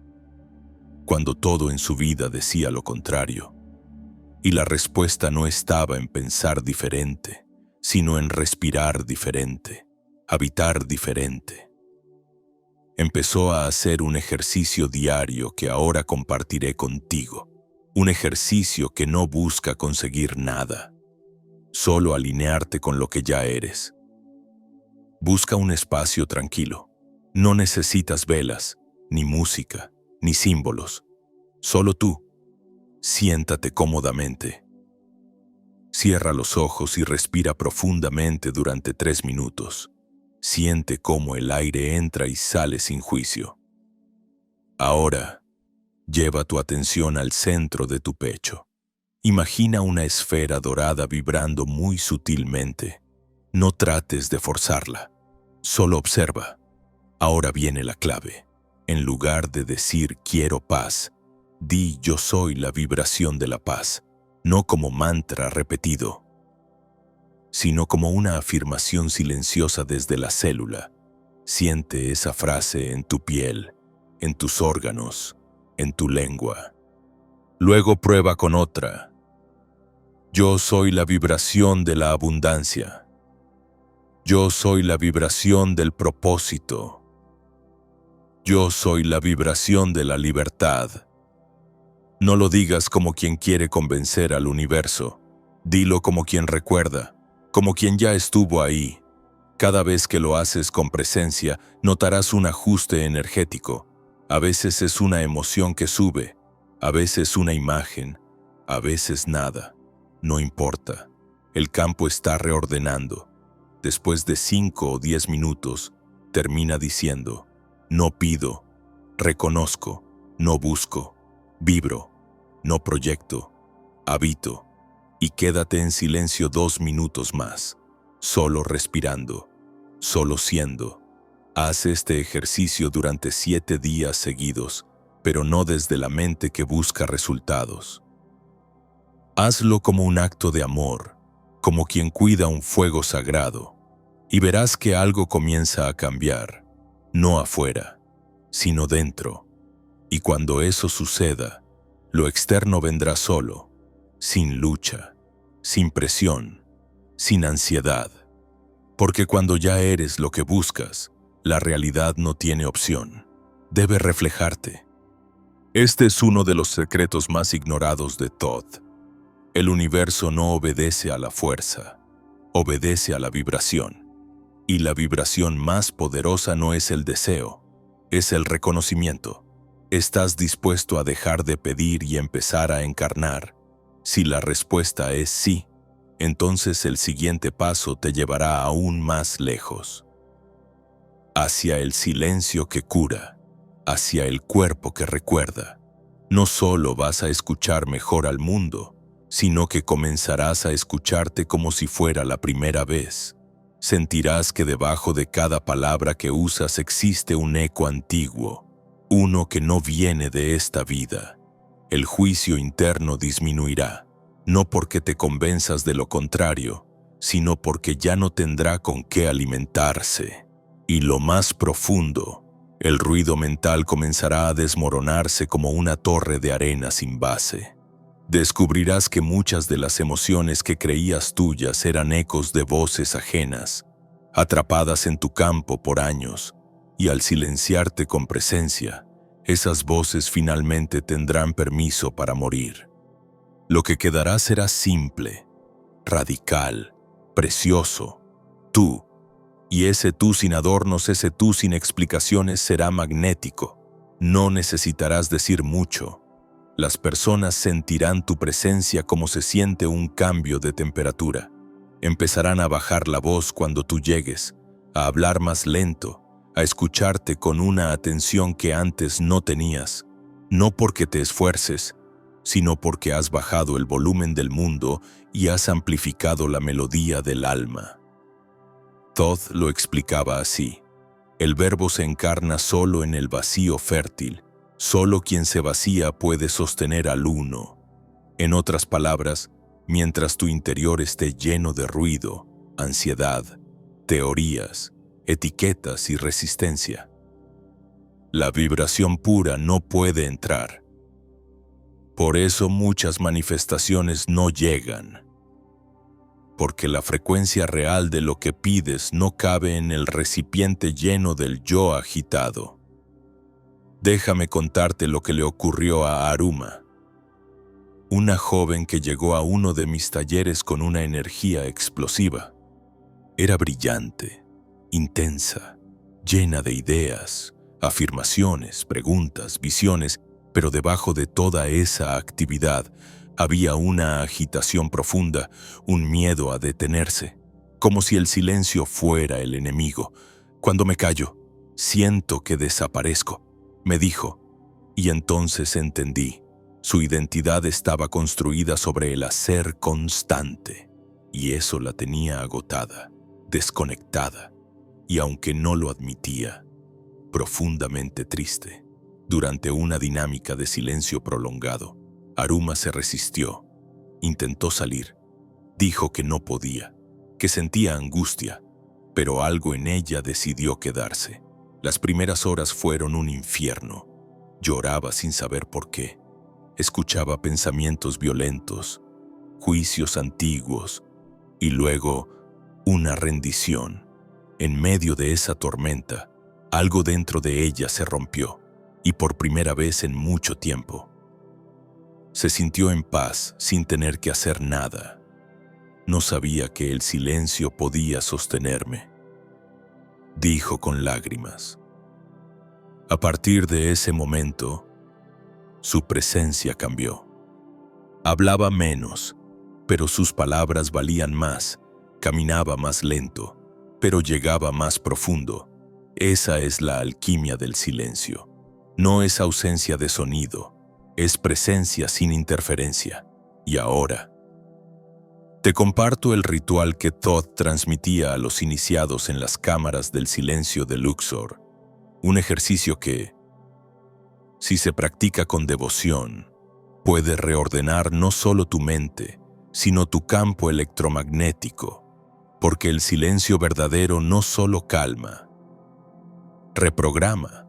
cuando todo en su vida decía lo contrario? Y la respuesta no estaba en pensar diferente, sino en respirar diferente, habitar diferente. Empezó a hacer un ejercicio diario que ahora compartiré contigo. Un ejercicio que no busca conseguir nada, solo alinearte con lo que ya eres. Busca un espacio tranquilo. No necesitas velas, ni música, ni símbolos. Solo tú. Siéntate cómodamente. Cierra los ojos y respira profundamente durante 3 minutos. Siente cómo el aire entra y sale sin juicio. Ahora, lleva tu atención al centro de tu pecho. Imagina una esfera dorada vibrando muy sutilmente. No trates de forzarla, solo observa. Ahora viene la clave. En lugar de decir quiero paz, di yo soy la vibración de la paz, no como mantra repetido, sino como una afirmación silenciosa desde la célula. Siente esa frase en tu piel, en tus órganos, en tu lengua. Luego prueba con otra. Yo soy la vibración de la abundancia. Yo soy la vibración del propósito. Yo soy la vibración de la libertad. No lo digas como quien quiere convencer al universo. Dilo como quien recuerda, como quien ya estuvo ahí. Cada vez que lo haces con presencia, notarás un ajuste energético. A veces es una emoción que sube, a veces una imagen, a veces nada. No importa. El campo está reordenando. Después de 5 o 10 minutos, termina diciendo: no pido, reconozco, no busco, vibro, no proyecto, habito. Y quédate en silencio 2 minutos más, solo respirando, solo siendo. Haz este ejercicio durante 7 días seguidos, pero no desde la mente que busca resultados. Hazlo como un acto de amor, como quien cuida un fuego sagrado, y verás que algo comienza a cambiar, no afuera, sino dentro. Y cuando eso suceda, lo externo vendrá solo, sin lucha, sin presión, sin ansiedad. Porque cuando ya eres lo que buscas, la realidad no tiene opción. Debe reflejarte. Este es uno de los secretos más ignorados de Todd. El universo no obedece a la fuerza, obedece a la vibración. Y la vibración más poderosa no es el deseo, es el reconocimiento. ¿Estás dispuesto a dejar de pedir y empezar a encarnar? Si la respuesta es sí, entonces el siguiente paso te llevará aún más lejos. Hacia el silencio que cura, hacia el cuerpo que recuerda. No solo vas a escuchar mejor al mundo, sino que comenzarás a escucharte como si fuera la primera vez. Sentirás que debajo de cada palabra que usas existe un eco antiguo, uno que no viene de esta vida. El juicio interno disminuirá, no porque te convenzas de lo contrario, sino porque ya no tendrá con qué alimentarse. Y lo más profundo, el ruido mental comenzará a desmoronarse como una torre de arena sin base. Descubrirás que muchas de las emociones que creías tuyas eran ecos de voces ajenas, atrapadas en tu campo por años, y al silenciarte con presencia, esas voces finalmente tendrán permiso para morir. Lo que quedará será simple, radical, precioso, tú. Y ese tú sin adornos, ese tú sin explicaciones será magnético. No necesitarás decir mucho. Las personas sentirán tu presencia como se siente un cambio de temperatura. Empezarán a bajar la voz cuando tú llegues, a hablar más lento, a escucharte con una atención que antes no tenías, no porque te esfuerces, sino porque has bajado el volumen del mundo y has amplificado la melodía del alma. Thoth lo explicaba así: el verbo se encarna solo en el vacío fértil, solo quien se vacía puede sostener al uno. En otras palabras, mientras tu interior esté lleno de ruido, ansiedad, teorías, etiquetas y resistencia, la vibración pura no puede entrar. Por eso muchas manifestaciones no llegan, porque la frecuencia real de lo que pides no cabe en el recipiente lleno del yo agitado. Déjame contarte lo que le ocurrió a Aruma, una joven que llegó a uno de mis talleres con una energía explosiva. Era brillante, intensa, llena de ideas, afirmaciones, preguntas, visiones, pero debajo de toda esa actividad había una agitación profunda, un miedo a detenerse, como si el silencio fuera el enemigo. Cuando me callo, siento que desaparezco, me dijo, y entonces entendí. Su identidad estaba construida sobre el hacer constante, y eso la tenía agotada, desconectada, y aunque no lo admitía, profundamente triste. Durante una dinámica de silencio prolongado, Aruma se resistió, intentó salir, dijo que no podía, que sentía angustia, pero algo en ella decidió quedarse. Las primeras horas fueron un infierno. Lloraba sin saber por qué. Escuchaba pensamientos violentos, juicios antiguos y luego una rendición. En medio de esa tormenta, algo dentro de ella se rompió y por primera vez en mucho tiempo. Se sintió en paz sin tener que hacer nada. No sabía que el silencio podía sostenerme. Dijo con lágrimas. A partir de ese momento, su presencia cambió. Hablaba menos, pero sus palabras valían más. Caminaba más lento, pero llegaba más profundo. Esa es la alquimia del silencio. No es ausencia de sonido, es presencia sin interferencia. Y ahora, te comparto el ritual que Thoth transmitía a los iniciados en las cámaras del silencio de Luxor. Un ejercicio que, si se practica con devoción, puede reordenar no solo tu mente, sino tu campo electromagnético, porque el silencio verdadero no solo calma, reprograma.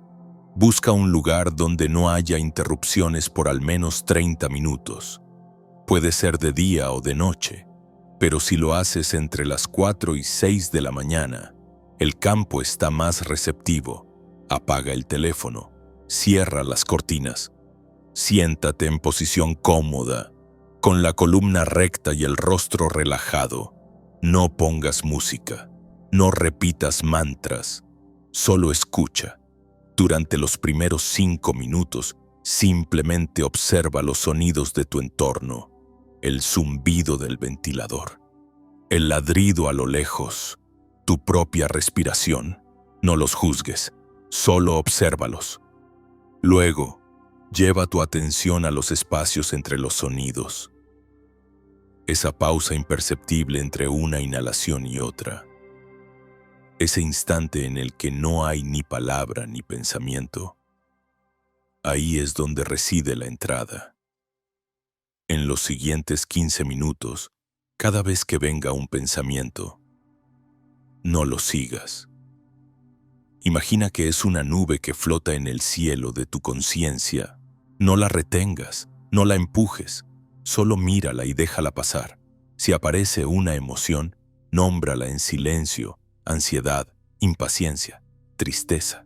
Busca un lugar donde no haya interrupciones por al menos 30 minutos. Puede ser de día o de noche, pero si lo haces entre las 4 y 6 de la mañana, el campo está más receptivo. Apaga el teléfono, cierra las cortinas, siéntate en posición cómoda, con la columna recta y el rostro relajado. No pongas música, no repitas mantras, solo escucha. Durante los primeros 5 minutos, simplemente observa los sonidos de tu entorno, el zumbido del ventilador, el ladrido a lo lejos, tu propia respiración. No los juzgues, solo obsérvalos. Luego, lleva tu atención a los espacios entre los sonidos. Esa pausa imperceptible entre una inhalación y otra. Ese instante en el que no hay ni palabra ni pensamiento. Ahí es donde reside la entrada. En los siguientes 15 minutos, cada vez que venga un pensamiento, no lo sigas. Imagina que es una nube que flota en el cielo de tu conciencia. No la retengas, no la empujes, solo mírala y déjala pasar. Si aparece una emoción, nómbrala en silencio, ansiedad, impaciencia, tristeza.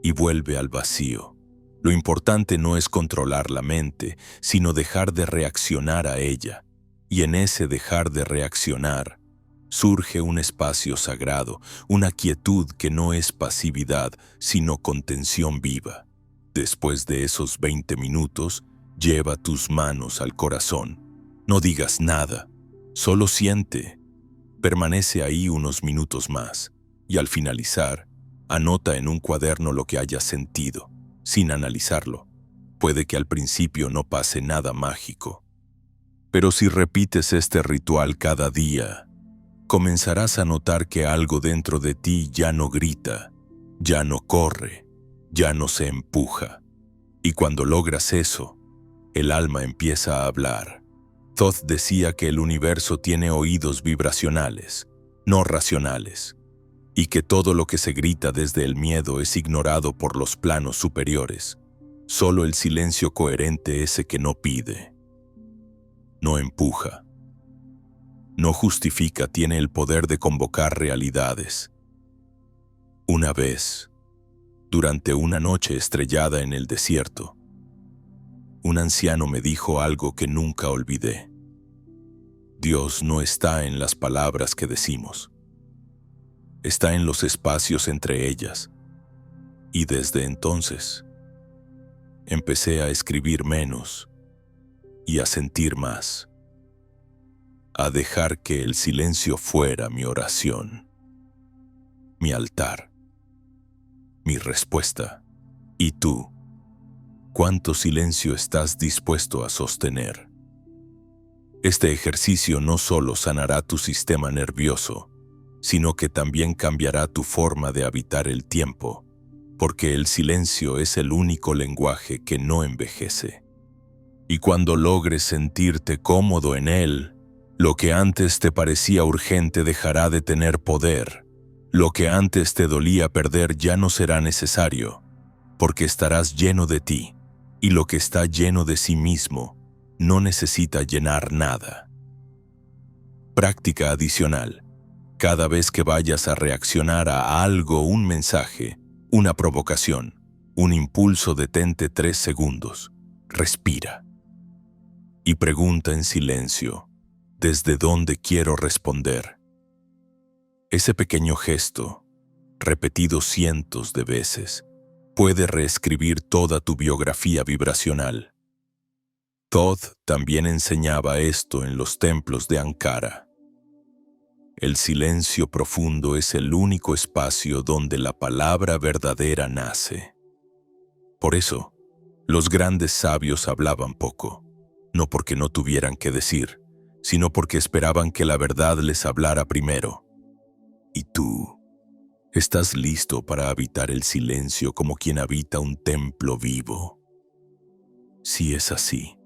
Y vuelve al vacío. Lo importante no es controlar la mente, sino dejar de reaccionar a ella. Y en ese dejar de reaccionar, surge un espacio sagrado, una quietud que no es pasividad, sino contención viva. Después de esos 20 minutos, lleva tus manos al corazón. No digas nada, solo siente. Permanece ahí unos minutos más, y al finalizar, anota en un cuaderno lo que hayas sentido, sin analizarlo. Puede que al principio no pase nada mágico. Pero si repites este ritual cada día, comenzarás a notar que algo dentro de ti ya no grita, ya no corre, ya no se empuja. Y cuando logras eso, el alma empieza a hablar. Thoth decía que el universo tiene oídos vibracionales, no racionales, y que todo lo que se grita desde el miedo es ignorado por los planos superiores. Solo el silencio coherente, ese que no pide, no empuja, no justifica, tiene el poder de convocar realidades. Una vez, durante una noche estrellada en el desierto, un anciano me dijo algo que nunca olvidé. Dios no está en las palabras que decimos. Está en los espacios entre ellas. Y desde entonces, empecé a escribir menos y a sentir más. A dejar que el silencio fuera mi oración, mi altar, mi respuesta. ¿Y tú? ¿Cuánto silencio estás dispuesto a sostener? Este ejercicio no solo sanará tu sistema nervioso, sino que también cambiará tu forma de habitar el tiempo, porque el silencio es el único lenguaje que no envejece. Y cuando logres sentirte cómodo en él, lo que antes te parecía urgente dejará de tener poder. Lo que antes te dolía perder ya no será necesario, porque estarás lleno de ti. Y lo que está lleno de sí mismo no necesita llenar nada. Práctica adicional. Cada vez que vayas a reaccionar a algo, un mensaje, una provocación, un impulso, detente 3 segundos. Respira. Y pregunta en silencio, ¿desde dónde quiero responder? Ese pequeño gesto, repetido cientos de veces, puede reescribir toda tu biografía vibracional. Thoth también enseñaba esto en los templos de Ankara. El silencio profundo es el único espacio donde la palabra verdadera nace. Por eso, los grandes sabios hablaban poco, no porque no tuvieran que decir, sino porque esperaban que la verdad les hablara primero. ¿Y tú? ¿Estás listo para habitar el silencio como quien habita un templo vivo? Si es así,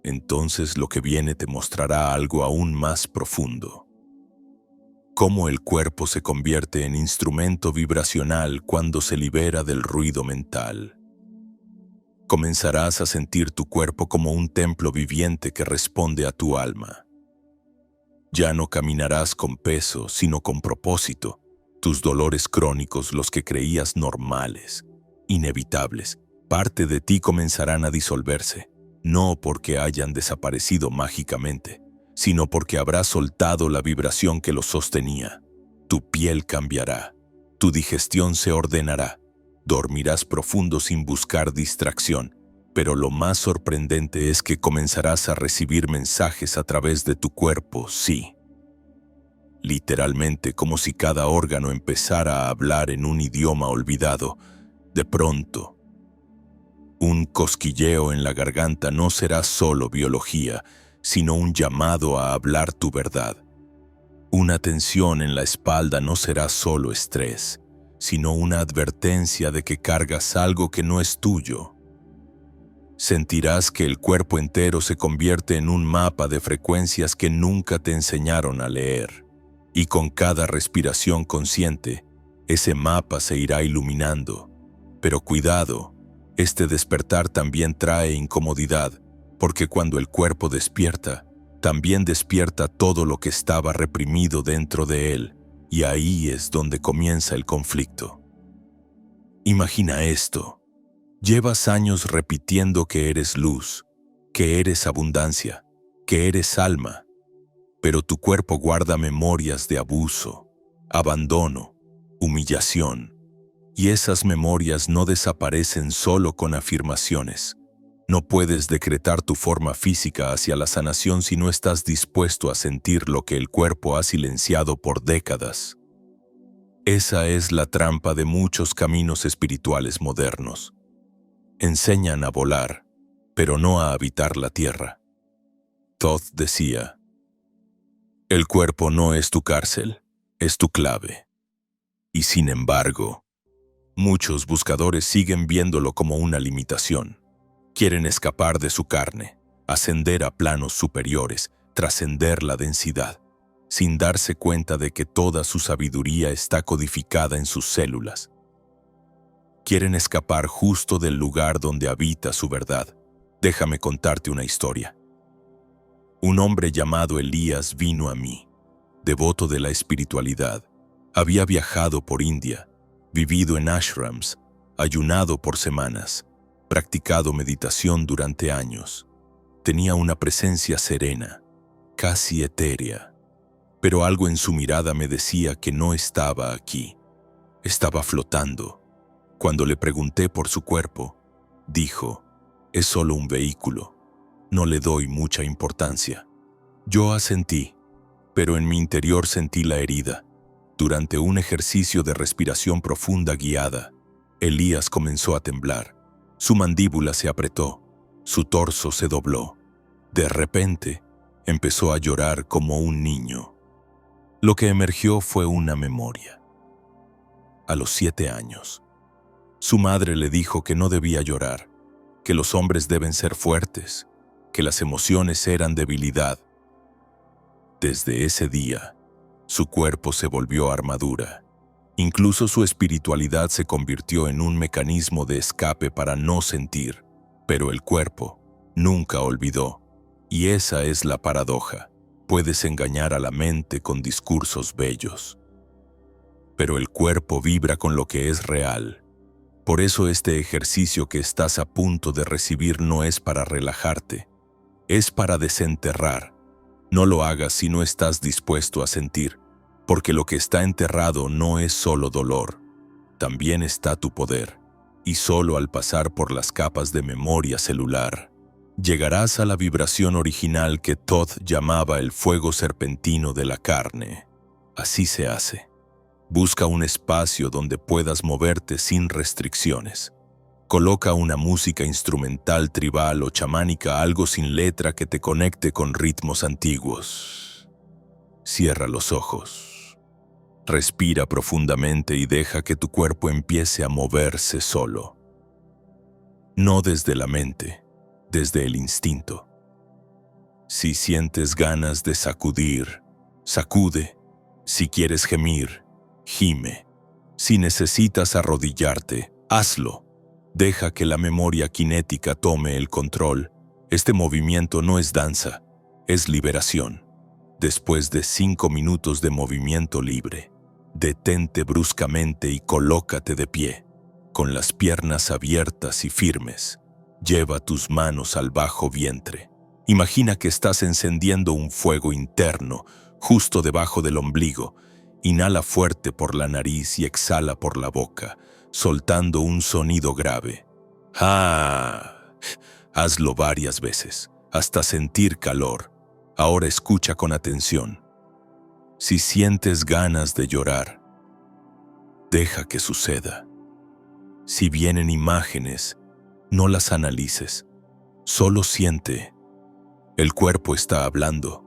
entonces lo que viene te mostrará algo aún más profundo. Cómo el cuerpo se convierte en instrumento vibracional cuando se libera del ruido mental. Comenzarás a sentir tu cuerpo como un templo viviente que responde a tu alma. Ya no caminarás con peso, sino con propósito. Tus dolores crónicos, los que creías normales, inevitables, parte de ti comenzarán a disolverse, no porque hayan desaparecido mágicamente, sino porque habrás soltado la vibración que los sostenía. Tu piel cambiará, Tu digestión se ordenará. Dormirás profundo sin buscar distracción. Pero lo más sorprendente es que comenzarás a recibir mensajes a través de tu cuerpo, sí. Literalmente, como si cada órgano empezara a hablar en un idioma olvidado. De pronto, un cosquilleo en la garganta no será solo biología, sino un llamado a hablar tu verdad. Una tensión en la espalda no será solo estrés, sino una advertencia de que cargas algo que no es tuyo. Sentirás que el cuerpo entero se convierte en un mapa de frecuencias que nunca te enseñaron a leer. Y con cada respiración consciente, ese mapa se irá iluminando. Pero cuidado, este despertar también trae incomodidad, porque cuando el cuerpo despierta, también despierta todo lo que estaba reprimido dentro de él, y ahí es donde comienza el conflicto. Imagina esto. Llevas años repitiendo que eres luz, que eres abundancia, que eres alma, pero tu cuerpo guarda memorias de abuso, abandono, humillación, y esas memorias no desaparecen solo con afirmaciones. No puedes decretar tu forma física hacia la sanación si no estás dispuesto a sentir lo que el cuerpo ha silenciado por décadas. Esa es la trampa de muchos caminos espirituales modernos. Enseñan a volar, pero no a habitar la tierra. Thoth decía, el cuerpo no es tu cárcel, es tu clave. Y sin embargo, muchos buscadores siguen viéndolo como una limitación. Quieren escapar de su carne, ascender a planos superiores, trascender la densidad, sin darse cuenta de que toda su sabiduría está codificada en sus células. Quieren escapar justo del lugar donde habita su verdad. Déjame contarte una historia. Un hombre llamado Elías vino a mí, devoto de la espiritualidad. Había viajado por India, vivido en ashrams, ayunado por semanas, practicado meditación durante años. Tenía una presencia serena, casi etérea, pero algo en su mirada me decía que no estaba aquí. Estaba flotando. Cuando le pregunté por su cuerpo, dijo, es solo un vehículo, no le doy mucha importancia. Yo asentí, pero en mi interior sentí la herida. Durante un ejercicio de respiración profunda guiada, Elías comenzó a temblar. Su mandíbula se apretó, su torso se dobló. De repente, empezó a llorar como un niño. Lo que emergió fue una memoria. A los 7 años, su madre le dijo que no debía llorar, que los hombres deben ser fuertes, que las emociones eran debilidad. Desde ese día, su cuerpo se volvió armadura. Incluso su espiritualidad se convirtió en un mecanismo de escape para no sentir, pero el cuerpo nunca olvidó. Y esa es la paradoja. Puedes engañar a la mente con discursos bellos, pero el cuerpo vibra con lo que es real. Por eso este ejercicio que estás a punto de recibir no es para relajarte, es para desenterrar. No lo hagas si no estás dispuesto a sentir, porque lo que está enterrado no es solo dolor, también está tu poder, y solo al pasar por las capas de memoria celular, llegarás a la vibración original que Thoth llamaba el fuego serpentino de la carne. Así se hace. Busca un espacio donde puedas moverte sin restricciones. Coloca una música instrumental, tribal o chamánica, algo sin letra que te conecte con ritmos antiguos. Cierra los ojos. Respira profundamente y deja que tu cuerpo empiece a moverse solo. No desde la mente, desde el instinto. Si sientes ganas de sacudir, sacude. Si quieres gemir, gime. Si necesitas arrodillarte, hazlo. Deja que la memoria cinética tome el control. Este movimiento no es danza, es liberación. Después de 5 minutos de movimiento libre, detente bruscamente y colócate de pie, con las piernas abiertas y firmes. Lleva tus manos al bajo vientre. Imagina que estás encendiendo un fuego interno, justo debajo del ombligo, Inhala fuerte por la nariz y exhala por la boca, soltando un sonido grave. ¡Ah! Hazlo varias veces, hasta sentir calor. Ahora escucha con atención. Si sientes ganas de llorar, deja que suceda. Si vienen imágenes, no las analices, solo siente. El cuerpo está hablando,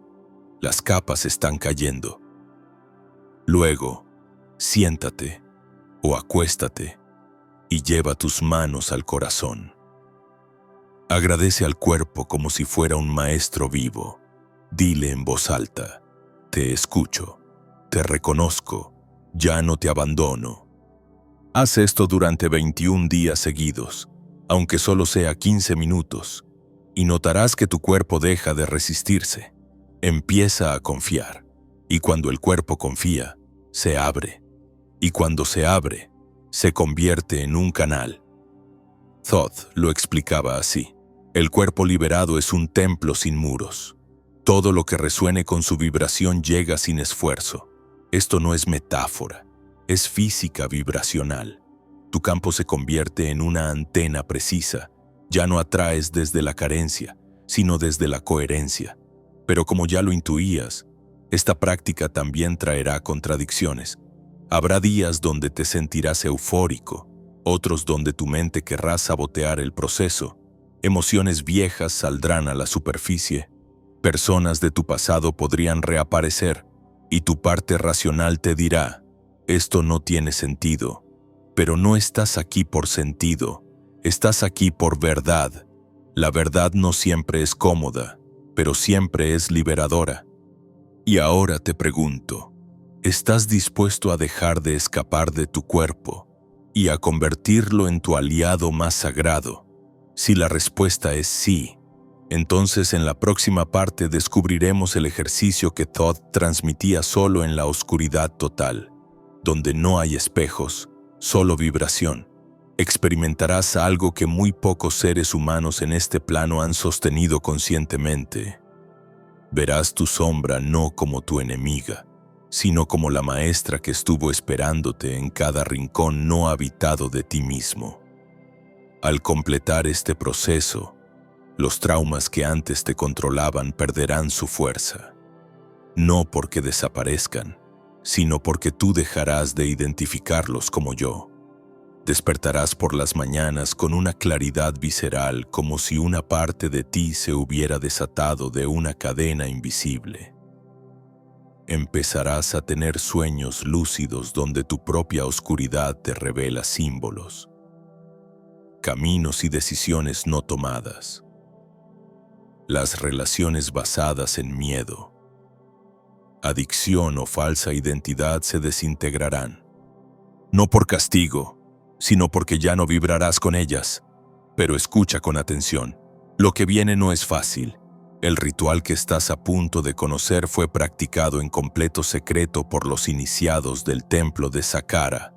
las capas están cayendo. Luego, siéntate o acuéstate y lleva tus manos al corazón. Agradece al cuerpo como si fuera un maestro vivo. Dile en voz alta: te escucho, te reconozco, ya no te abandono. Haz esto durante 21 días seguidos, aunque solo sea 15 minutos, y notarás que tu cuerpo deja de resistirse. Empieza a confiar, y cuando el cuerpo confía, se abre, y cuando se abre, se convierte en un canal. Thoth lo explicaba así: el cuerpo liberado es un templo sin muros. Todo lo que resuene con su vibración llega sin esfuerzo. Esto no es metáfora, es física vibracional. Tu campo se convierte en una antena precisa. Ya no atraes desde la carencia, sino desde la coherencia. Pero como ya lo intuías, esta práctica también traerá contradicciones. Habrá días donde te sentirás eufórico, otros donde tu mente querrá sabotear el proceso. Emociones viejas saldrán a la superficie. Personas de tu pasado podrían reaparecer, y tu parte racional te dirá: esto no tiene sentido. Pero no estás aquí por sentido, estás aquí por verdad. La verdad no siempre es cómoda, pero siempre es liberadora. Y ahora te pregunto, ¿estás dispuesto a dejar de escapar de tu cuerpo y a convertirlo en tu aliado más sagrado? Si la respuesta es sí, entonces en la próxima parte descubriremos el ejercicio que Thoth transmitía solo en la oscuridad total, donde no hay espejos, solo vibración. Experimentarás algo que muy pocos seres humanos en este plano han sostenido conscientemente. Verás tu sombra no como tu enemiga, sino como la maestra que estuvo esperándote en cada rincón no habitado de ti mismo. Al completar este proceso, los traumas que antes te controlaban perderán su fuerza. No porque desaparezcan, sino porque tú dejarás de identificarlos como yo. Despertarás por las mañanas con una claridad visceral, como si una parte de ti se hubiera desatado de una cadena invisible. Empezarás a tener sueños lúcidos donde tu propia oscuridad te revela símbolos, caminos y decisiones no tomadas. Las relaciones basadas en miedo, adicción o falsa identidad se desintegrarán. No por castigo, sino porque ya no vibrarás con ellas. Pero escucha con atención. Lo que viene no es fácil. El ritual que estás a punto de conocer fue practicado en completo secreto por los iniciados del templo de Saqqara,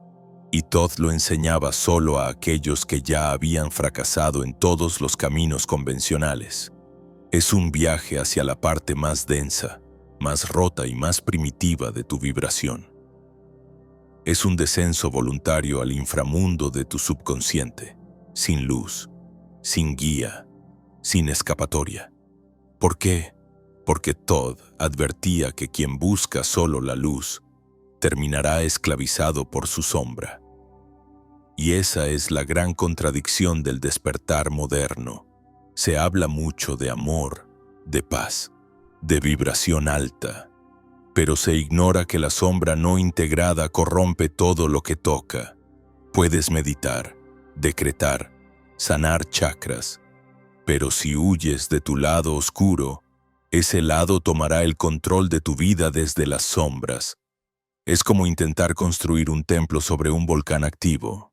y Thoth lo enseñaba solo a aquellos que ya habían fracasado en todos los caminos convencionales. Es un viaje hacia la parte más densa, más rota y más primitiva de tu vibración. Es un descenso voluntario al inframundo de tu subconsciente, sin luz, sin guía, sin escapatoria. ¿Por qué? Porque Thoth advertía que quien busca solo la luz terminará esclavizado por su sombra. Y esa es la gran contradicción del despertar moderno. Se habla mucho de amor, de paz, de vibración alta, pero se ignora que la sombra no integrada corrompe todo lo que toca. Puedes meditar, decretar, sanar chakras, pero si huyes de tu lado oscuro, ese lado tomará el control de tu vida desde las sombras. Es como intentar construir un templo sobre un volcán activo.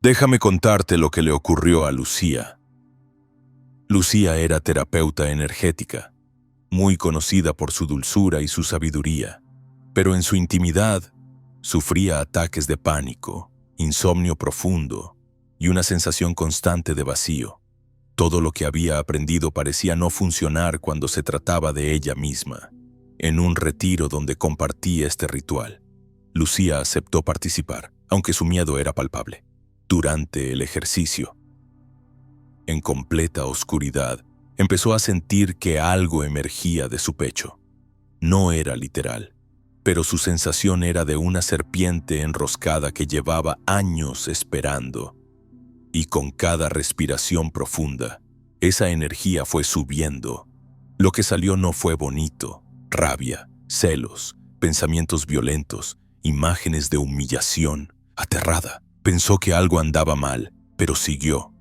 Déjame contarte lo que le ocurrió a Lucía. Lucía era terapeuta energética, muy conocida por su dulzura y su sabiduría, pero en su intimidad sufría ataques de pánico, insomnio profundo y una sensación constante de vacío. Todo lo que había aprendido parecía no funcionar cuando se trataba de ella misma. En un retiro donde compartía este ritual, Lucía aceptó participar, aunque su miedo era palpable. Durante el ejercicio, en completa oscuridad, empezó a sentir que algo emergía de su pecho. No era literal, pero su sensación era de una serpiente enroscada que llevaba años esperando. Y con cada respiración profunda, esa energía fue subiendo. Lo que salió no fue bonito: rabia, celos, pensamientos violentos, imágenes de humillación. Aterrada, pensó que algo andaba mal, pero siguió.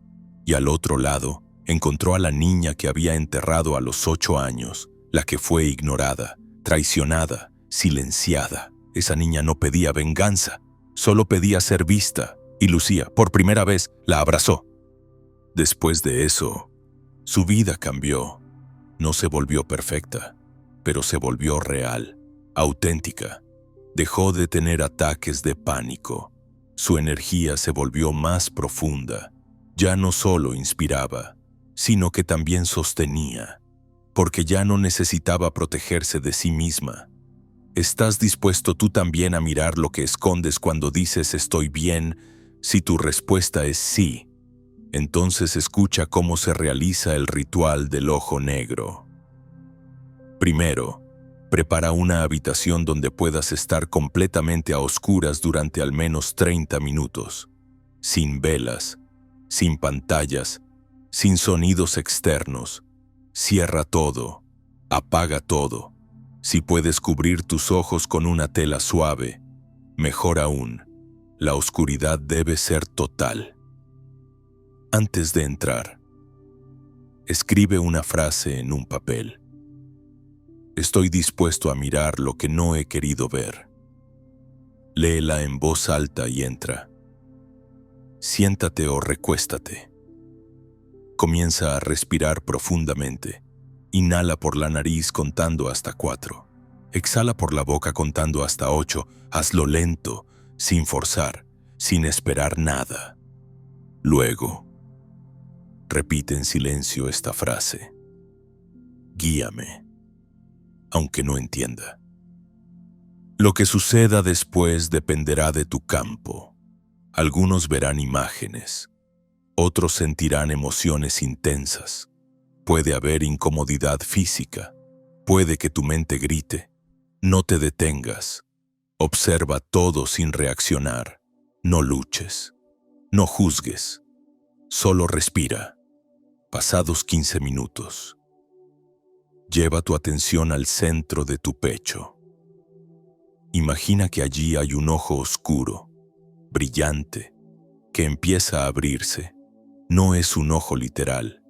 Y al otro lado, encontró a la niña que había enterrado a los 8 años, la que fue ignorada, traicionada, silenciada. Esa niña no pedía venganza, solo pedía ser vista, y Lucía, por primera vez, la abrazó. Después de eso, su vida cambió. No se volvió perfecta, pero se volvió real, auténtica. Dejó de tener ataques de pánico. Su energía se volvió más profunda. Ya no solo inspiraba, sino que también sostenía, porque ya no necesitaba protegerse de sí misma. ¿Estás dispuesto tú también a mirar lo que escondes cuando dices estoy bien? Si tu respuesta es sí, entonces escucha cómo se realiza el ritual del ojo negro. Primero, prepara una habitación donde puedas estar completamente a oscuras durante al menos 30 minutos, sin velas, sin pantallas, sin sonidos externos. Cierra todo, apaga todo. Si puedes cubrir tus ojos con una tela suave, mejor aún. La oscuridad debe ser total. Antes de entrar, escribe una frase en un papel. Estoy dispuesto a mirar lo que no he querido ver. Léela en voz alta y entra. Siéntate o recuéstate. Comienza a respirar profundamente. Inhala por la nariz contando hasta 4. Exhala por la boca contando hasta 8. Hazlo lento, sin forzar, sin esperar nada. Luego, repite en silencio esta frase. Guíame, aunque no entienda. Lo que suceda después dependerá de tu campo. Algunos verán imágenes, otros sentirán emociones intensas. Puede haber incomodidad física, puede que tu mente grite. No te detengas. Observa todo sin reaccionar. No luches. No juzgues. Solo respira. Pasados 15 minutos, lleva tu atención al centro de tu pecho. Imagina que allí hay un ojo oscuro, brillante, que empieza a abrirse. No es un ojo literal,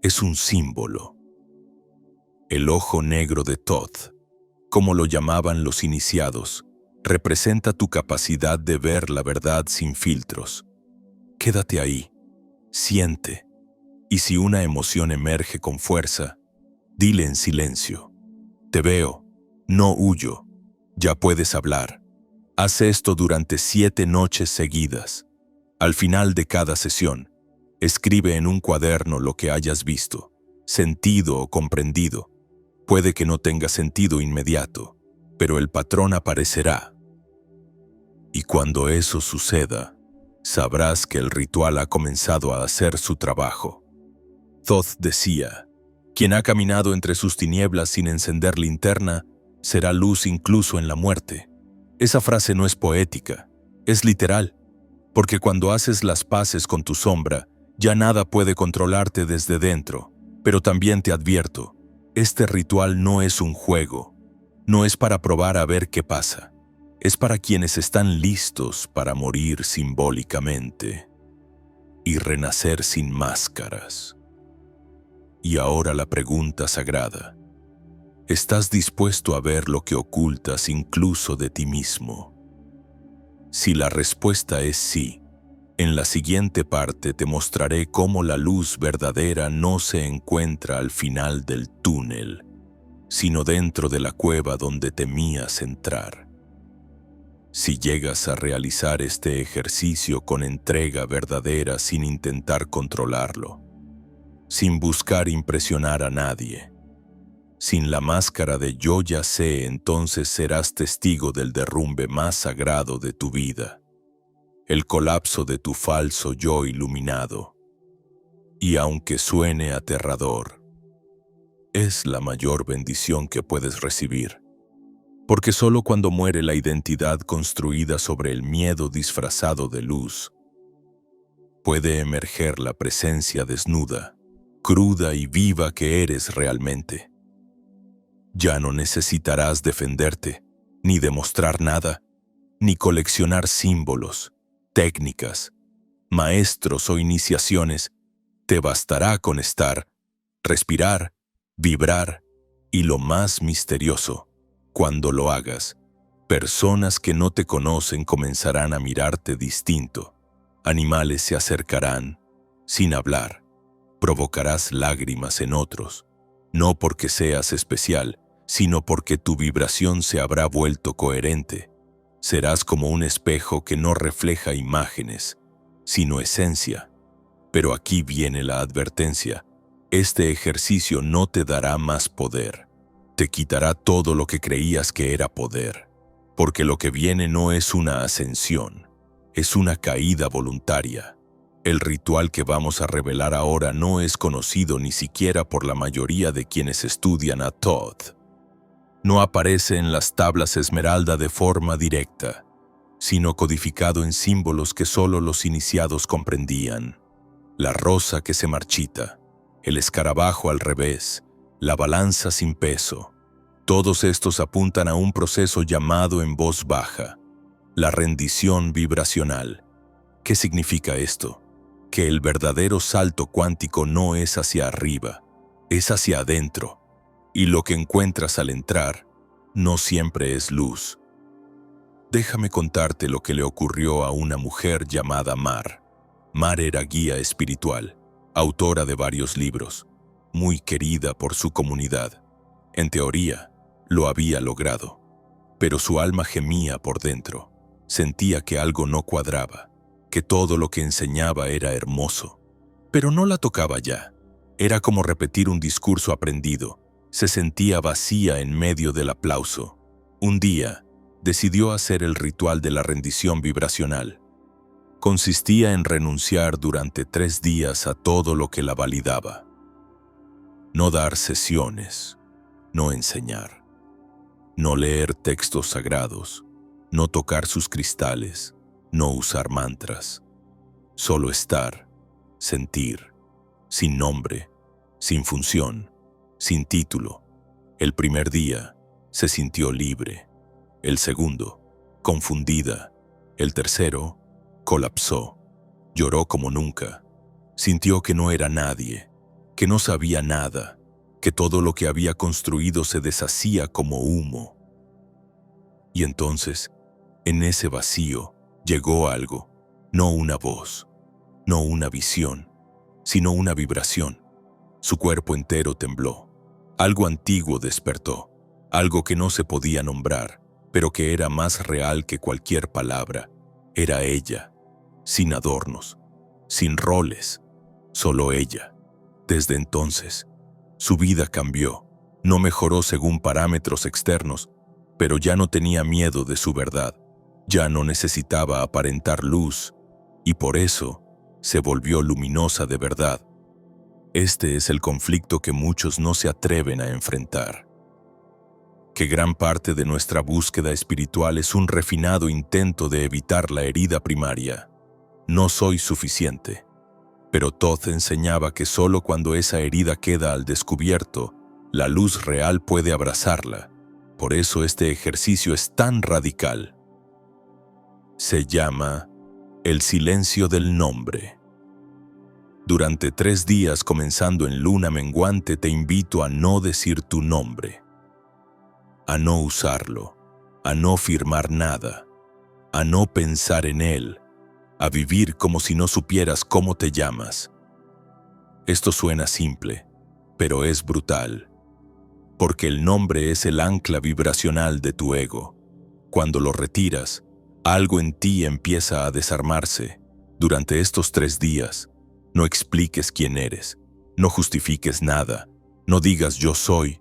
es un símbolo. El ojo negro de Thoth, como lo llamaban los iniciados, representa tu capacidad de ver la verdad sin filtros. Quédate ahí, siente, y si una emoción emerge con fuerza, dile en silencio: te veo, no huyo, ya puedes hablar. Haz esto durante 7 noches seguidas. Al final de cada sesión, escribe en un cuaderno lo que hayas visto, sentido o comprendido. Puede que no tenga sentido inmediato, pero el patrón aparecerá. Y cuando eso suceda, sabrás que el ritual ha comenzado a hacer su trabajo. Thoth decía: quien ha caminado entre sus tinieblas sin encender linterna, será luz incluso en la muerte. Esa frase no es poética, es literal, porque cuando haces las paces con tu sombra, ya nada puede controlarte desde dentro. Pero también te advierto, este ritual no es un juego, no es para probar a ver qué pasa, es para quienes están listos para morir simbólicamente y renacer sin máscaras. Y ahora la pregunta sagrada: ¿estás dispuesto a ver lo que ocultas incluso de ti mismo? Si la respuesta es sí, en la siguiente parte te mostraré cómo la luz verdadera no se encuentra al final del túnel, sino dentro de la cueva donde temías entrar. Si llegas a realizar este ejercicio con entrega verdadera sin intentar controlarlo, sin buscar impresionar a nadie, Sin la máscara de yo ya sé, entonces serás testigo del derrumbe más sagrado de tu vida, el colapso de tu falso yo iluminado. Y aunque suene aterrador, es la mayor bendición que puedes recibir. Porque solo cuando muere la identidad construida sobre el miedo disfrazado de luz, puede emerger la presencia desnuda, cruda y viva que eres realmente. Ya no necesitarás defenderte, ni demostrar nada, ni coleccionar símbolos, técnicas, maestros o iniciaciones. Te bastará con estar, respirar, vibrar y lo más misterioso, cuando lo hagas, personas que no te conocen comenzarán a mirarte distinto. Animales se acercarán, sin hablar. Provocarás lágrimas en otros, no porque seas especial, sino porque tu vibración se habrá vuelto coherente. Serás como un espejo que no refleja imágenes, sino esencia. Pero aquí viene la advertencia. Este ejercicio no te dará más poder. Te quitará todo lo que creías que era poder. Porque lo que viene no es una ascensión, es una caída voluntaria. El ritual que vamos a revelar ahora no es conocido ni siquiera por la mayoría de quienes estudian a Thoth. No aparece en las tablas esmeralda de forma directa, sino codificado en símbolos que solo los iniciados comprendían. La rosa que se marchita, el escarabajo al revés, la balanza sin peso. Todos estos apuntan a un proceso llamado en voz baja, la rendición vibracional. ¿Qué significa esto? Que el verdadero salto cuántico no es hacia arriba, es hacia adentro, y lo que encuentras al entrar no siempre es luz. Déjame contarte lo que le ocurrió a una mujer llamada Mar. Mar era guía espiritual, autora de varios libros, muy querida por su comunidad. En teoría, lo había logrado, pero su alma gemía por dentro. Sentía que algo no cuadraba, que todo lo que enseñaba era hermoso, pero no la tocaba ya. Era como repetir un discurso aprendido. Se sentía vacía en medio del aplauso. Un día, decidió hacer el ritual de la rendición vibracional. Consistía en renunciar durante 3 días a todo lo que la validaba. No dar sesiones, no enseñar, no leer textos sagrados, no tocar sus cristales, no usar mantras. Solo estar, sentir, sin nombre, sin función, sin título. El primer día se sintió libre. El segundo, confundida. El tercero, colapsó. Lloró como nunca. Sintió que no era nadie, que no sabía nada, que todo lo que había construido se deshacía como humo. Y entonces, en ese vacío, llegó algo, no una voz, no una visión, sino una vibración. Su cuerpo entero tembló. Algo antiguo despertó, algo que no se podía nombrar, pero que era más real que cualquier palabra. Era ella, sin adornos, sin roles, solo ella. Desde entonces, su vida cambió. No mejoró según parámetros externos, pero ya no tenía miedo de su verdad. Ya no necesitaba aparentar luz, y por eso se volvió luminosa de verdad. Este es el conflicto que muchos no se atreven a enfrentar. Que gran parte de nuestra búsqueda espiritual es un refinado intento de evitar la herida primaria. No soy suficiente. Pero Thoth enseñaba que solo cuando esa herida queda al descubierto, la luz real puede abrazarla. Por eso este ejercicio es tan radical. Se llama el silencio del nombre. Durante 3 días comenzando en luna menguante te invito a no decir tu nombre, a no usarlo, a no firmar nada, a no pensar en él, a vivir como si no supieras cómo te llamas. Esto suena simple, pero es brutal, porque el nombre es el ancla vibracional de tu ego. Cuando lo retiras, algo en ti empieza a desarmarse. Durante estos 3 días, no expliques quién eres, no justifiques nada, no digas yo soy.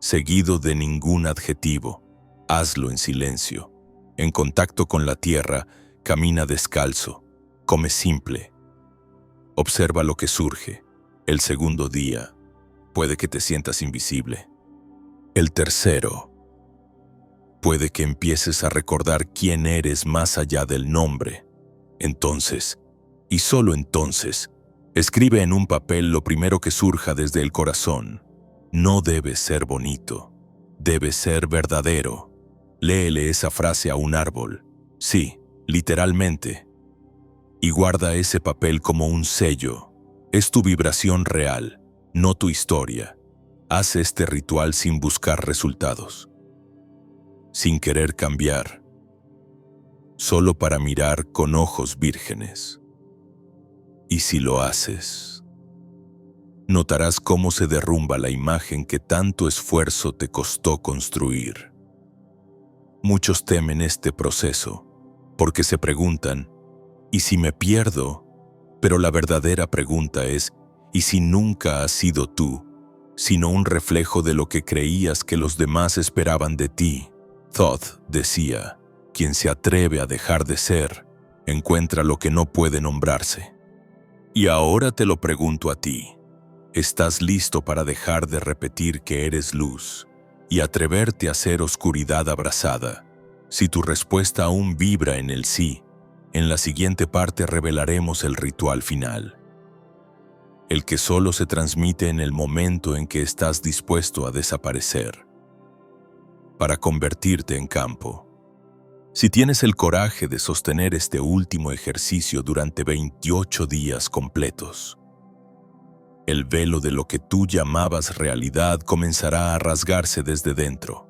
seguido de ningún adjetivo. Hazlo en silencio. En contacto con la tierra, camina descalzo. Come simple. Observa lo que surge. El segundo día, puede que te sientas invisible. El tercero, puede que empieces a recordar quién eres más allá del nombre. Entonces, y solo entonces, escribe en un papel lo primero que surja desde el corazón. No debe ser bonito, debe ser verdadero. Léele esa frase a un árbol. Sí, literalmente. Y guarda ese papel como un sello. Es tu vibración real, no tu historia. Haz este ritual sin buscar resultados, sin querer cambiar, solo para mirar con ojos vírgenes. Y si lo haces, notarás cómo se derrumba la imagen que tanto esfuerzo te costó construir. Muchos temen este proceso, porque se preguntan, ¿y si me pierdo? Pero la verdadera pregunta es, ¿y si nunca has sido tú, sino un reflejo de lo que creías que los demás esperaban de ti? Thoth decía, quien se atreve a dejar de ser, encuentra lo que no puede nombrarse. Y ahora te lo pregunto a ti, ¿estás listo para dejar de repetir que eres luz y atreverte a ser oscuridad abrazada? Si tu respuesta aún vibra en el sí, en la siguiente parte revelaremos el ritual final. El que solo se transmite en el momento en que estás dispuesto a desaparecer, para convertirte en campo. Si tienes el coraje de sostener este último ejercicio durante 28 días completos, el velo de lo que tú llamabas realidad comenzará a rasgarse desde dentro.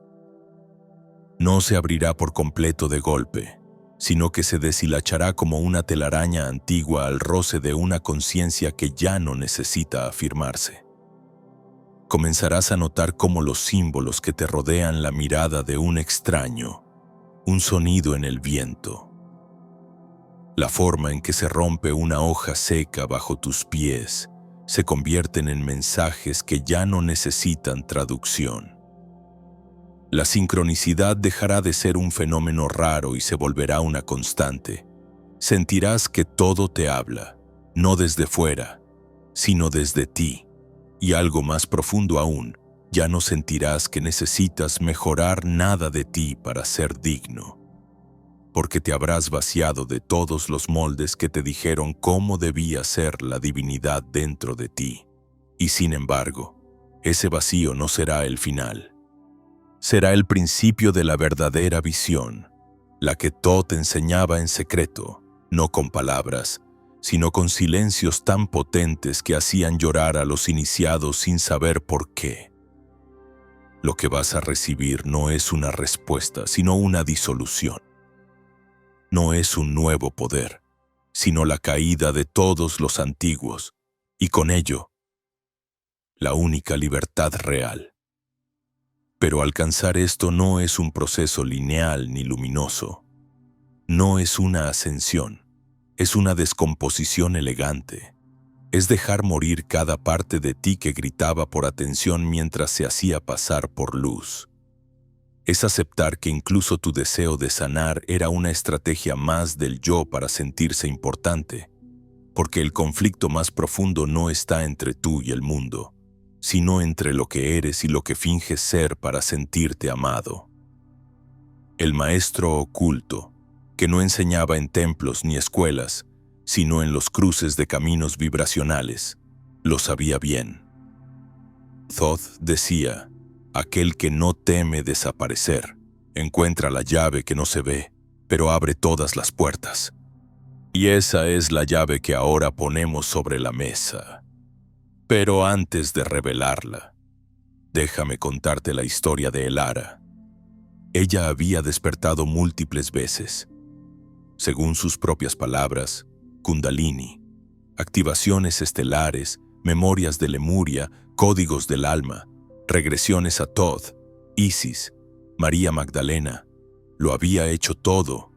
No se abrirá por completo de golpe, sino que se deshilachará como una telaraña antigua al roce de una conciencia que ya no necesita afirmarse. Comenzarás a notar cómo los símbolos que te rodean la mirada de un extraño, un sonido en el viento, la forma en que se rompe una hoja seca bajo tus pies, se convierten en mensajes que ya no necesitan traducción. La sincronicidad dejará de ser un fenómeno raro y se volverá una constante. Sentirás que todo te habla, no desde fuera, sino desde ti. Y algo más profundo aún, ya no sentirás que necesitas mejorar nada de ti para ser digno, porque te habrás vaciado de todos los moldes que te dijeron cómo debía ser la divinidad dentro de ti. Y sin embargo, ese vacío no será el final. Será el principio de la verdadera visión, la que Thoth enseñaba en secreto, no con palabras, sino con silencios tan potentes que hacían llorar a los iniciados sin saber por qué. Lo que vas a recibir no es una respuesta, sino una disolución. No es un nuevo poder, sino la caída de todos los antiguos, y con ello, la única libertad real. Pero alcanzar esto no es un proceso lineal ni luminoso. No es una ascensión, es una descomposición elegante. Es dejar morir cada parte de ti que gritaba por atención mientras se hacía pasar por luz. Es aceptar que incluso tu deseo de sanar era una estrategia más del yo para sentirse importante, porque el conflicto más profundo no está entre tú y el mundo, sino entre lo que eres y lo que finges ser para sentirte amado. El maestro oculto, que no enseñaba en templos ni escuelas, sino en los cruces de caminos vibracionales, lo sabía bien. Thoth decía, aquel que no teme desaparecer, encuentra la llave que no se ve, pero abre todas las puertas. Y esa es la llave que ahora ponemos sobre la mesa. Pero antes de revelarla, déjame contarte la historia de Elara. Ella había despertado múltiples veces. Según sus propias palabras, Kundalini, activaciones estelares, memorias de Lemuria, códigos del alma, regresiones a Thoth, Isis, María Magdalena, lo había hecho todo,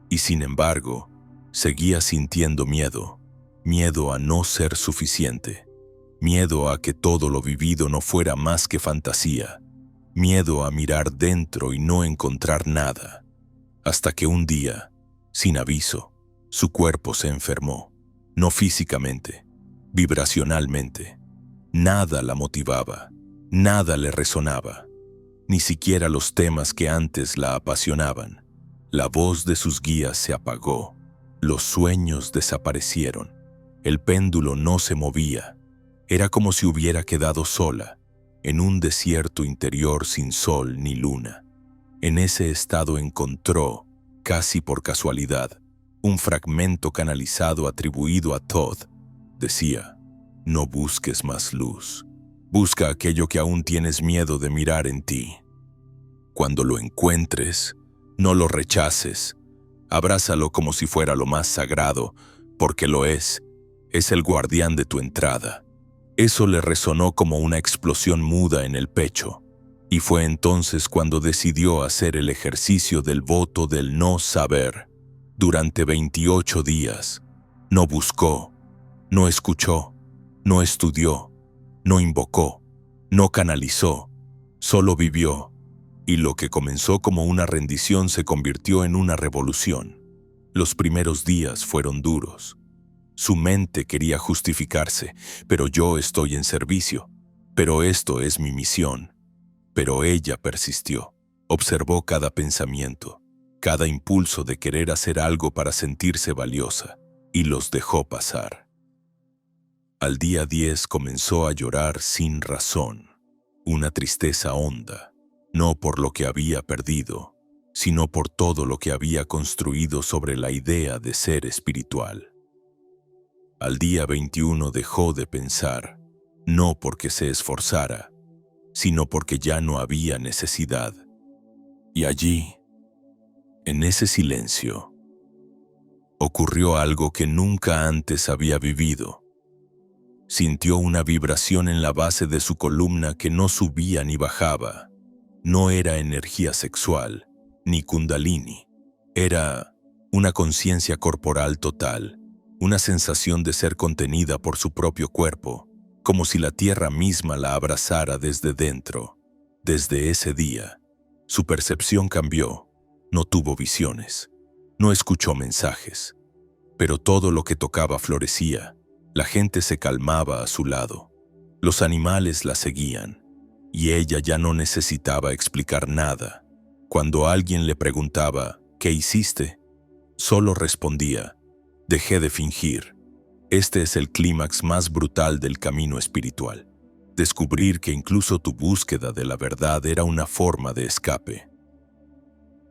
y sin embargo, seguía sintiendo miedo, miedo a no ser suficiente, miedo a que todo lo vivido no fuera más que fantasía. miedo a mirar dentro y no encontrar nada, hasta que un día, sin aviso, su cuerpo se enfermó, no físicamente, vibracionalmente. Nada la motivaba, nada le resonaba, ni siquiera los temas que antes la apasionaban. La voz de sus guías se apagó, los sueños desaparecieron, el péndulo no se movía. Era como si hubiera quedado sola, en un desierto interior sin sol ni luna. En ese estado encontró, casi por casualidad, un fragmento canalizado atribuido a Todd. Decía: no busques más luz, busca aquello que aún tienes miedo de mirar en ti. Cuando lo encuentres, no lo rechaces, abrázalo como si fuera lo más sagrado, porque lo es el guardián de tu entrada. Eso le resonó como una explosión muda en el pecho, y fue entonces cuando decidió hacer el ejercicio del voto del no saber. Durante 28 días, no buscó, no escuchó, no estudió, no invocó, no canalizó, solo vivió, y lo que comenzó como una rendición se convirtió en una revolución. Los primeros días fueron duros. Su mente quería justificarse, pero yo estoy en servicio, pero esto es mi misión. Pero ella persistió, observó cada pensamiento, cada impulso de querer hacer algo para sentirse valiosa, y los dejó pasar. Al día 10 comenzó a llorar sin razón, una tristeza honda, no por lo que había perdido, sino por todo lo que había construido sobre la idea de ser espiritual. Al día 21 dejó de pensar, no porque se esforzara, sino porque ya no había necesidad. Y allí, en ese silencio, ocurrió algo que nunca antes había vivido. Sintió una vibración en la base de su columna que no subía ni bajaba. No era energía sexual, ni kundalini. Era una conciencia corporal total, una sensación de ser contenida por su propio cuerpo, como si la tierra misma la abrazara desde dentro. Desde ese día, su percepción cambió. No tuvo visiones, no escuchó mensajes, pero todo lo que tocaba florecía. La gente se calmaba a su lado, los animales la seguían, y ella ya no necesitaba explicar nada. Cuando alguien le preguntaba, ¿qué hiciste?, solo respondía, dejé de fingir. Este es el clímax más brutal del camino espiritual. Descubrir que incluso tu búsqueda de la verdad era una forma de escape.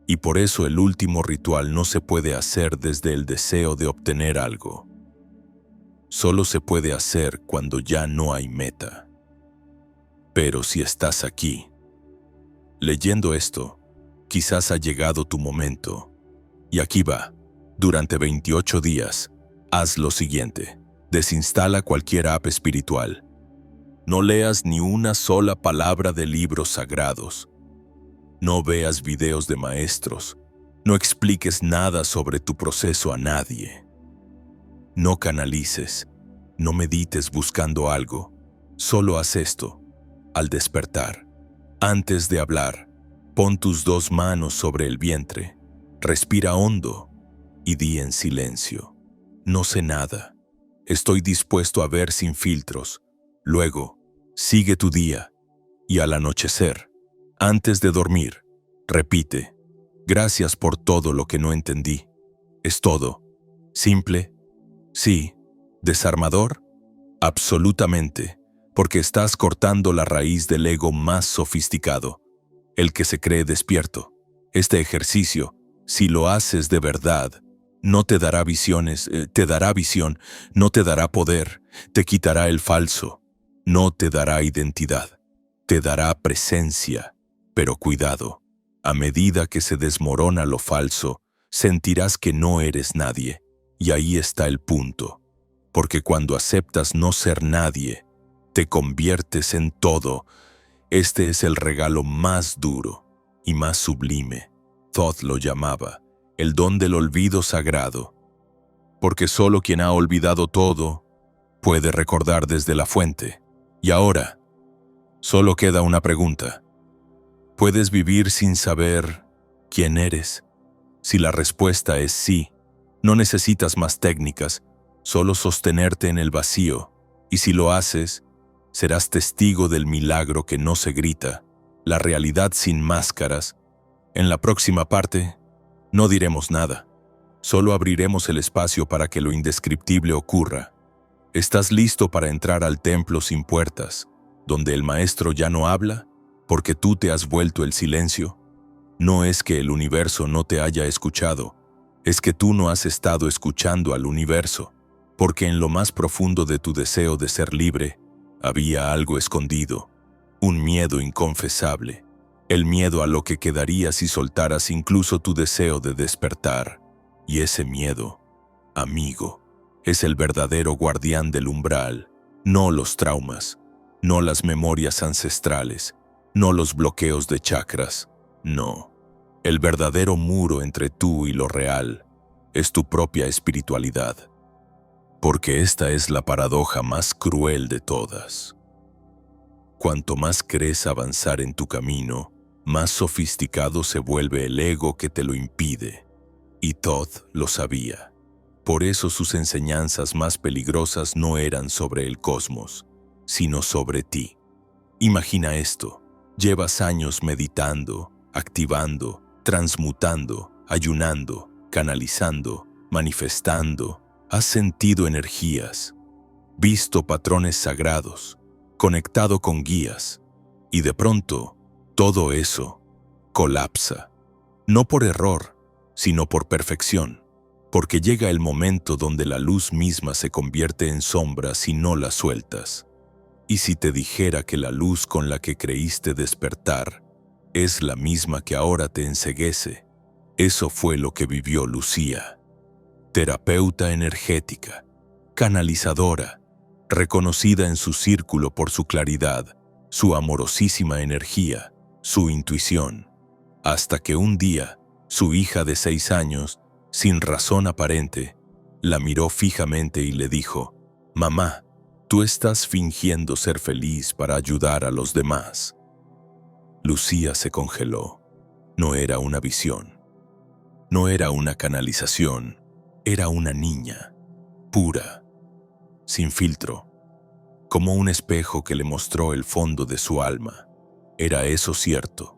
Y por eso el último ritual no se puede hacer desde el deseo de obtener algo. Solo se puede hacer cuando ya no hay meta. Pero si estás aquí, leyendo esto, quizás ha llegado tu momento. Y aquí va. Durante 28 días, haz lo siguiente. Desinstala cualquier app espiritual. No leas ni una sola palabra de libros sagrados. No veas videos de maestros. No expliques nada sobre tu proceso a nadie. No canalices. No medites buscando algo. Solo haz esto. Al despertar, antes de hablar, pon tus 2 manos sobre el vientre. Respira hondo y di en silencio. No sé nada. Estoy dispuesto a ver sin filtros. Luego, sigue tu día. Y al anochecer, antes de dormir, repite: gracias por todo lo que no entendí. ¿Es todo simple? Sí. ¿Desarmador? Absolutamente, porque estás cortando la raíz del ego más sofisticado, el que se cree despierto. Este ejercicio, si lo haces de verdad, no te dará visiones, te dará visión, no te dará poder, te quitará el falso, no te dará identidad, te dará presencia. Pero cuidado, a medida que se desmorona lo falso, sentirás que no eres nadie, y ahí está el punto, porque cuando aceptas no ser nadie, te conviertes en todo. Este es el regalo más duro y más sublime. Thoth lo llamaba el don del olvido sagrado, porque solo quien ha olvidado todo puede recordar desde la fuente. Y ahora, solo queda una pregunta. Puedes vivir sin saber quién eres. Si la respuesta es sí, no necesitas más técnicas, solo sostenerte en el vacío, y si lo haces, serás testigo del milagro que no se grita, la realidad sin máscaras. En la próxima parte, no diremos nada, solo abriremos el espacio para que lo indescriptible ocurra. ¿Estás listo para entrar al templo sin puertas, donde el maestro ya no habla, porque tú te has vuelto el silencio? No es que el universo no te haya escuchado, es que tú no has estado escuchando al universo, porque en lo más profundo de tu deseo de ser libre, había algo escondido, un miedo inconfesable, el miedo a lo que quedaría si soltaras incluso tu deseo de despertar. Y ese miedo, amigo, es el verdadero guardián del umbral, no los traumas, no las memorias ancestrales, no los bloqueos de chakras, no. El verdadero muro entre tú y lo real es tu propia espiritualidad, porque esta es la paradoja más cruel de todas. Cuanto más crees avanzar en tu camino, más sofisticado se vuelve el ego que te lo impide. Y Todd lo sabía. Por eso sus enseñanzas más peligrosas no eran sobre el cosmos, sino sobre ti. Imagina esto. Llevas años meditando, activando, transmutando, ayunando, canalizando, manifestando. Has sentido energías, visto patrones sagrados, conectado con guías, y de pronto, todo eso colapsa. No por error, sino por perfección, porque llega el momento donde la luz misma se convierte en sombra si no la sueltas. Y si te dijera que la luz con la que creíste despertar es la misma que ahora te enceguece, eso fue lo que vivió Lucía. Terapeuta energética, canalizadora, reconocida en su círculo por su claridad, su amorosísima energía, su intuición, hasta que un día, su hija de 6 años, sin razón aparente, la miró fijamente y le dijo: «Mamá, tú estás fingiendo ser feliz para ayudar a los demás». Lucía se congeló. No era una visión. No era una canalización. Era una niña, pura, sin filtro, como un espejo que le mostró el fondo de su alma. Era eso cierto.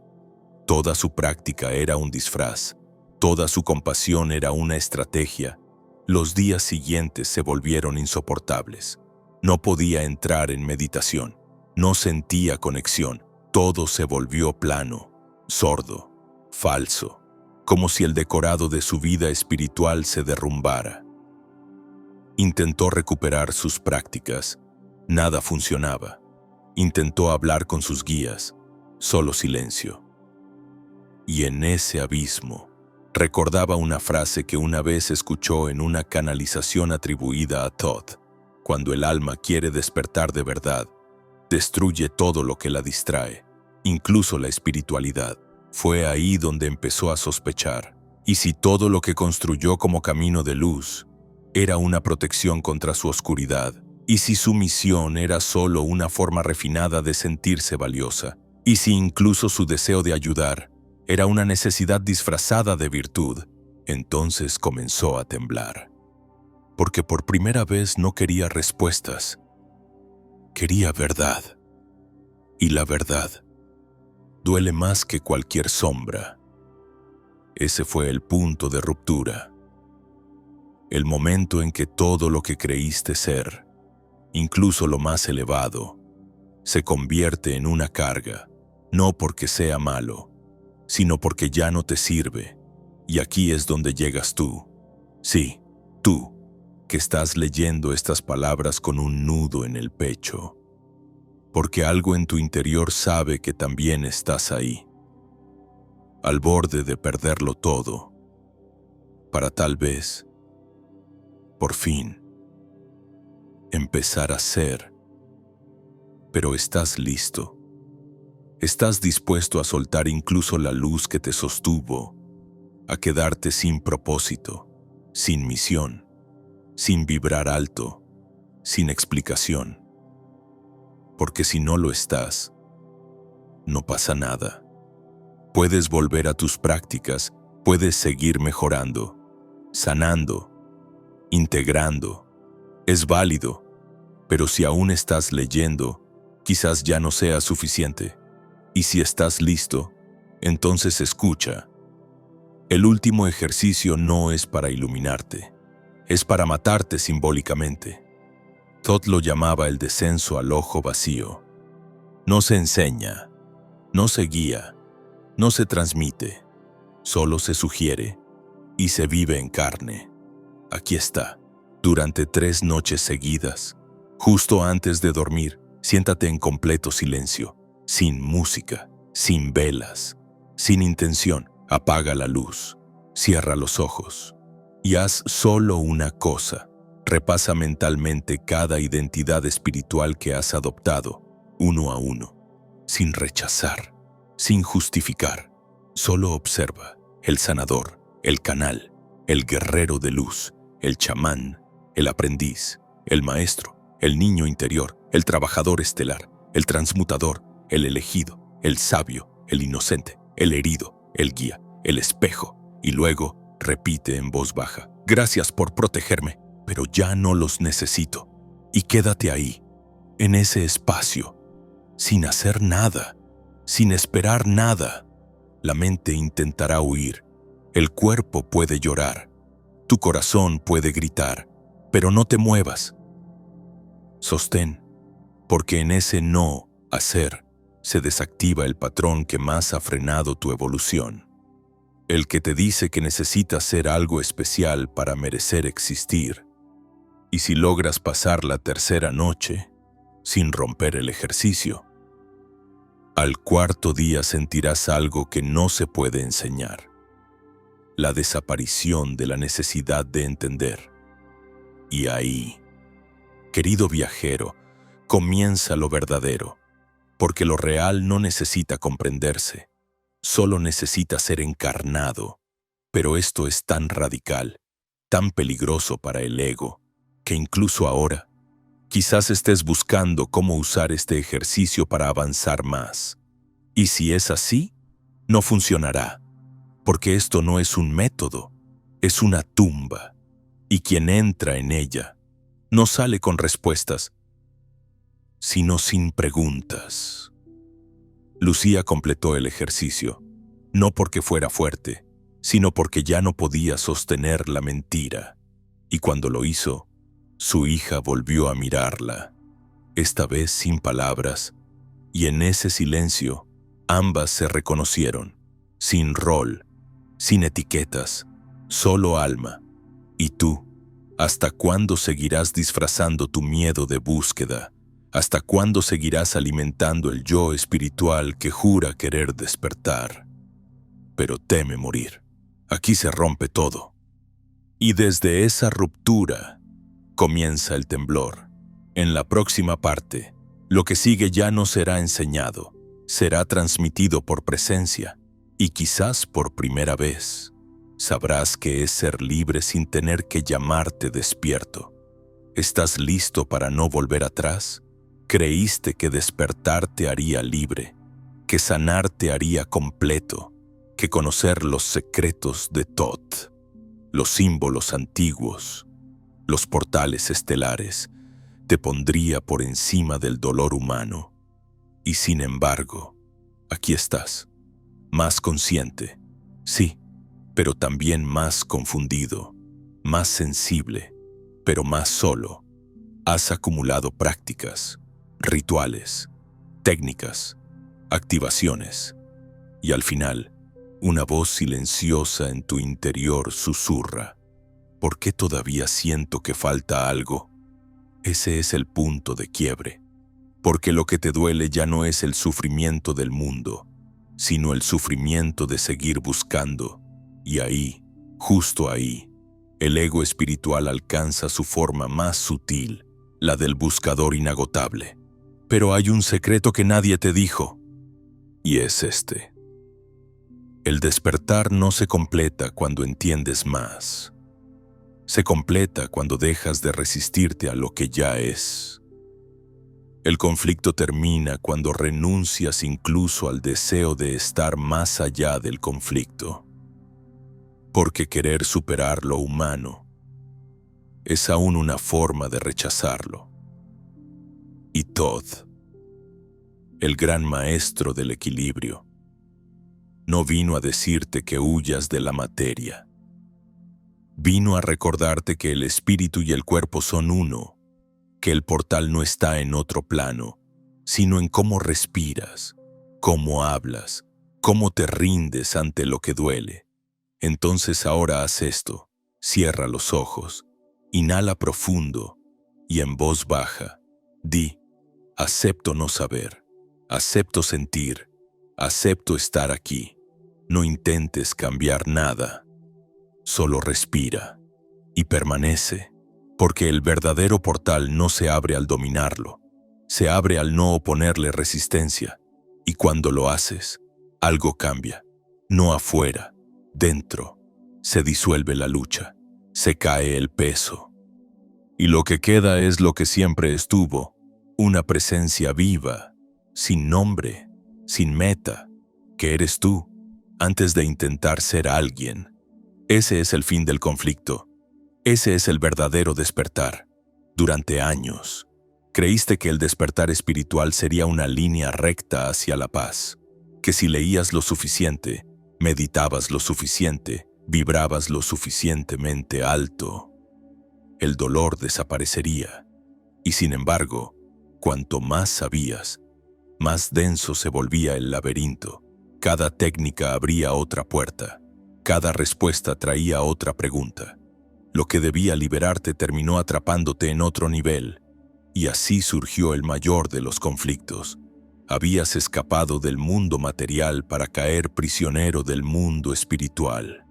Toda su práctica era un disfraz. Toda su compasión era una estrategia. Los días siguientes se volvieron insoportables. No podía entrar en meditación. No sentía conexión. Todo se volvió plano, sordo, falso, como si el decorado de su vida espiritual se derrumbara. Intentó recuperar sus prácticas. Nada funcionaba. Intentó hablar con sus guías. Solo silencio. Y en ese abismo, recordaba una frase que una vez escuchó en una canalización atribuida a Todd: cuando el alma quiere despertar de verdad, destruye todo lo que la distrae, incluso la espiritualidad. Fue ahí donde empezó a sospechar. ¿Y si todo lo que construyó como camino de luz era una protección contra su oscuridad? ¿Y si su misión era solo una forma refinada de sentirse valiosa? ¿Y si incluso su deseo de ayudar era una necesidad disfrazada de virtud? Entonces comenzó a temblar. Porque por primera vez no quería respuestas. Quería verdad. Y la verdad duele más que cualquier sombra. Ese fue el punto de ruptura. El momento en que todo lo que creíste ser, incluso lo más elevado, se convierte en una carga, no porque sea malo, sino porque ya no te sirve. Y aquí es donde llegas tú. Sí, tú, que estás leyendo estas palabras con un nudo en el pecho. Porque algo en tu interior sabe que también estás ahí, al borde de perderlo todo, para tal vez, por fin, empezar a ser. Pero estás listo. Estás dispuesto a soltar incluso la luz que te sostuvo, a quedarte sin propósito, sin misión, sin vibrar alto, sin explicación. Porque si no lo estás, no pasa nada. Puedes volver a tus prácticas, puedes seguir mejorando, sanando, integrando. Es válido, pero si aún estás leyendo, quizás ya no sea suficiente. Y si estás listo, entonces escucha. El último ejercicio no es para iluminarte, es para matarte simbólicamente. Todd lo llamaba el descenso al ojo vacío. No se enseña, no se guía, no se transmite, solo se sugiere y se vive en carne. Aquí está. Durante 3 noches seguidas, justo antes de dormir, siéntate en completo silencio, sin música, sin velas, sin intención. Apaga la luz, cierra los ojos y haz solo una cosa. Repasa mentalmente cada identidad espiritual que has adoptado, uno a uno, sin rechazar, sin justificar. Solo observa el sanador, el canal, el guerrero de luz, el chamán, el aprendiz, el maestro, el niño interior, el trabajador estelar, el transmutador, el elegido, el sabio, el inocente, el herido, el guía, el espejo, y luego repite en voz baja: gracias por protegerme, pero ya no los necesito. Y quédate ahí, en ese espacio, sin hacer nada, sin esperar nada. La mente intentará huir, el cuerpo puede llorar, tu corazón puede gritar, pero no te muevas. Sostén, porque en ese no hacer se desactiva el patrón que más ha frenado tu evolución. El que te dice que necesitas ser algo especial para merecer existir. Y si logras pasar la 3ª noche, sin romper el ejercicio, al 4.º día sentirás algo que no se puede enseñar: la desaparición de la necesidad de entender. Y ahí, querido viajero, comienza lo verdadero, porque lo real no necesita comprenderse, solo necesita ser encarnado. Pero esto es tan radical, tan peligroso para el ego, que incluso ahora, quizás estés buscando cómo usar este ejercicio para avanzar más. Y si es así, no funcionará, porque esto no es un método, es una tumba, y quien entra en ella no sale con respuestas, sino sin preguntas. Lucía completó el ejercicio, no porque fuera fuerte, sino porque ya no podía sostener la mentira. Y cuando lo hizo, su hija volvió a mirarla, esta vez sin palabras, y en ese silencio, ambas se reconocieron, sin rol, sin etiquetas, solo alma. ¿Y tú? ¿Hasta cuándo seguirás disfrazando tu miedo de búsqueda? ¿Hasta cuándo seguirás alimentando el yo espiritual que jura querer despertar, pero teme morir? Aquí se rompe todo. Y desde esa ruptura comienza el temblor. En la próxima parte, lo que sigue ya no será enseñado, será transmitido por presencia, y quizás por primera vez sabrás qué es ser libre sin tener que llamarte despierto. ¿Estás listo para no volver atrás? ¿Creíste que despertar te haría libre, que sanar te haría completo, que conocer los secretos de Thoth, los símbolos antiguos, los portales estelares, te pondría por encima del dolor humano? Y sin embargo, aquí estás, más consciente, sí, pero también más confundido, más sensible, pero más solo. Has acumulado prácticas, rituales, técnicas, activaciones, y al final, una voz silenciosa en tu interior susurra: ¿por qué todavía siento que falta algo? Ese es el punto de quiebre, porque lo que te duele ya no es el sufrimiento del mundo, sino el sufrimiento de seguir buscando. Y ahí, justo ahí, el ego espiritual alcanza su forma más sutil, la del buscador inagotable. Pero hay un secreto que nadie te dijo, y es este: el despertar no se completa cuando entiendes más. Se completa cuando dejas de resistirte a lo que ya es. El conflicto termina cuando renuncias incluso al deseo de estar más allá del conflicto. Porque querer superar lo humano es aún una forma de rechazarlo. Y Todd, el gran maestro del equilibrio, no vino a decirte que huyas de la materia. Vino a recordarte que el espíritu y el cuerpo son uno, que el portal no está en otro plano, sino en cómo respiras, cómo hablas, cómo te rindes ante lo que duele. Entonces ahora haz esto, cierra los ojos, inhala profundo y en voz baja, di, acepto no saber, acepto sentir, acepto estar aquí. No intentes cambiar nada, solo respira y permanece, porque el verdadero portal no se abre al dominarlo, se abre al no oponerle resistencia, y cuando lo haces, algo cambia, no afuera, dentro, se disuelve la lucha, se cae el peso. Y lo que queda es lo que siempre estuvo, una presencia viva, sin nombre, sin meta, que eres tú, antes de intentar ser alguien. Ese es el fin del conflicto. Ese es el verdadero despertar. Durante años, creíste que el despertar espiritual sería una línea recta hacia la paz, que si leías lo suficiente, meditabas lo suficiente, vibrabas lo suficientemente alto, el dolor desaparecería. Y sin embargo, cuanto más sabías, más denso se volvía el laberinto. Cada técnica abría otra puerta, cada respuesta traía otra pregunta. Lo que debía liberarte terminó atrapándote en otro nivel, y así surgió el mayor de los conflictos. Habías escapado del mundo material para caer prisionero del mundo espiritual.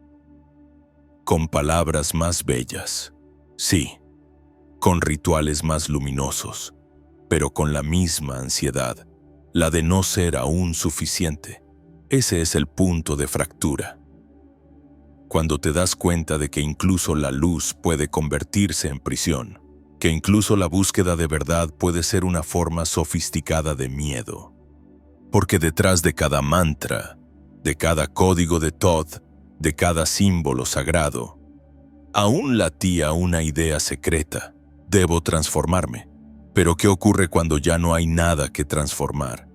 Con palabras más bellas, sí, con rituales más luminosos, pero con la misma ansiedad, la de no ser aún suficiente. Ese es el punto de fractura. Cuando te das cuenta de que incluso la luz puede convertirse en prisión, que incluso la búsqueda de verdad puede ser una forma sofisticada de miedo. Porque detrás de cada mantra, de cada código de Todd, de cada símbolo sagrado, aún latía una idea secreta: debo transformarme. Pero ¿qué ocurre cuando ya no hay nada que transformar?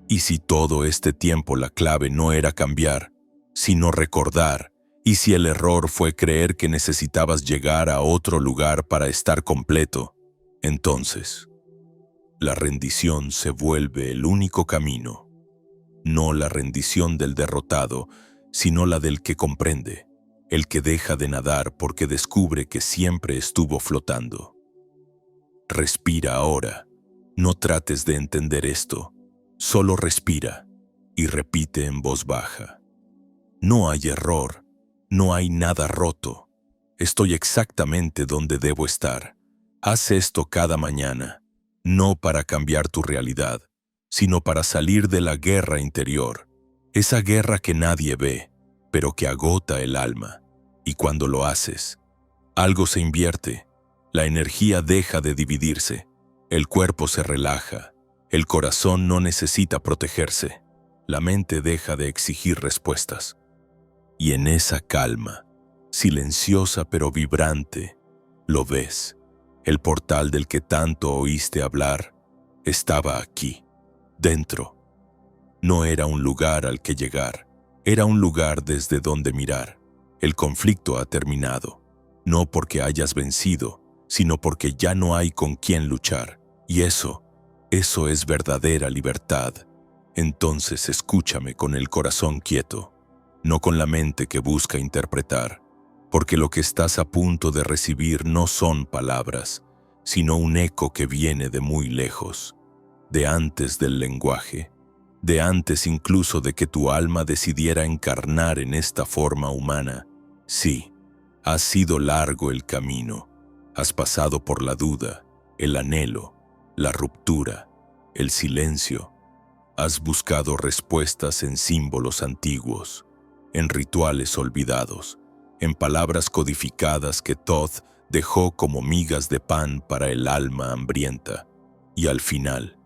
Y si todo este tiempo la clave no era cambiar, sino recordar, y si el error fue creer que necesitabas llegar a otro lugar para estar completo, entonces la rendición se vuelve el único camino. No la rendición del derrotado, sino la del que comprende, el que deja de nadar porque descubre que siempre estuvo flotando. Respira ahora, no trates de entender esto. Solo respira y repite en voz baja. No hay error, no hay nada roto. Estoy exactamente donde debo estar. Haz esto cada mañana, no para cambiar tu realidad, sino para salir de la guerra interior, esa guerra que nadie ve, pero que agota el alma. Y cuando lo haces, algo se invierte, la energía deja de dividirse, el cuerpo se relaja. El corazón no necesita protegerse, la mente deja de exigir respuestas. Y en esa calma, silenciosa pero vibrante, lo ves. El portal del que tanto oíste hablar estaba aquí, dentro. No era un lugar al que llegar, era un lugar desde donde mirar. El conflicto ha terminado, no porque hayas vencido, sino porque ya no hay con quién luchar. Y eso es verdadera libertad. Entonces escúchame con el corazón quieto, no con la mente que busca interpretar, porque lo que estás a punto de recibir no son palabras, sino un eco que viene de muy lejos, de antes del lenguaje, de antes incluso de que tu alma decidiera encarnar en esta forma humana. Sí, ha sido largo el camino, has pasado por la duda, el anhelo, la ruptura, el silencio. Has buscado respuestas en símbolos antiguos, en rituales olvidados, en palabras codificadas que Todd dejó como migas de pan para el alma hambrienta. Y al final,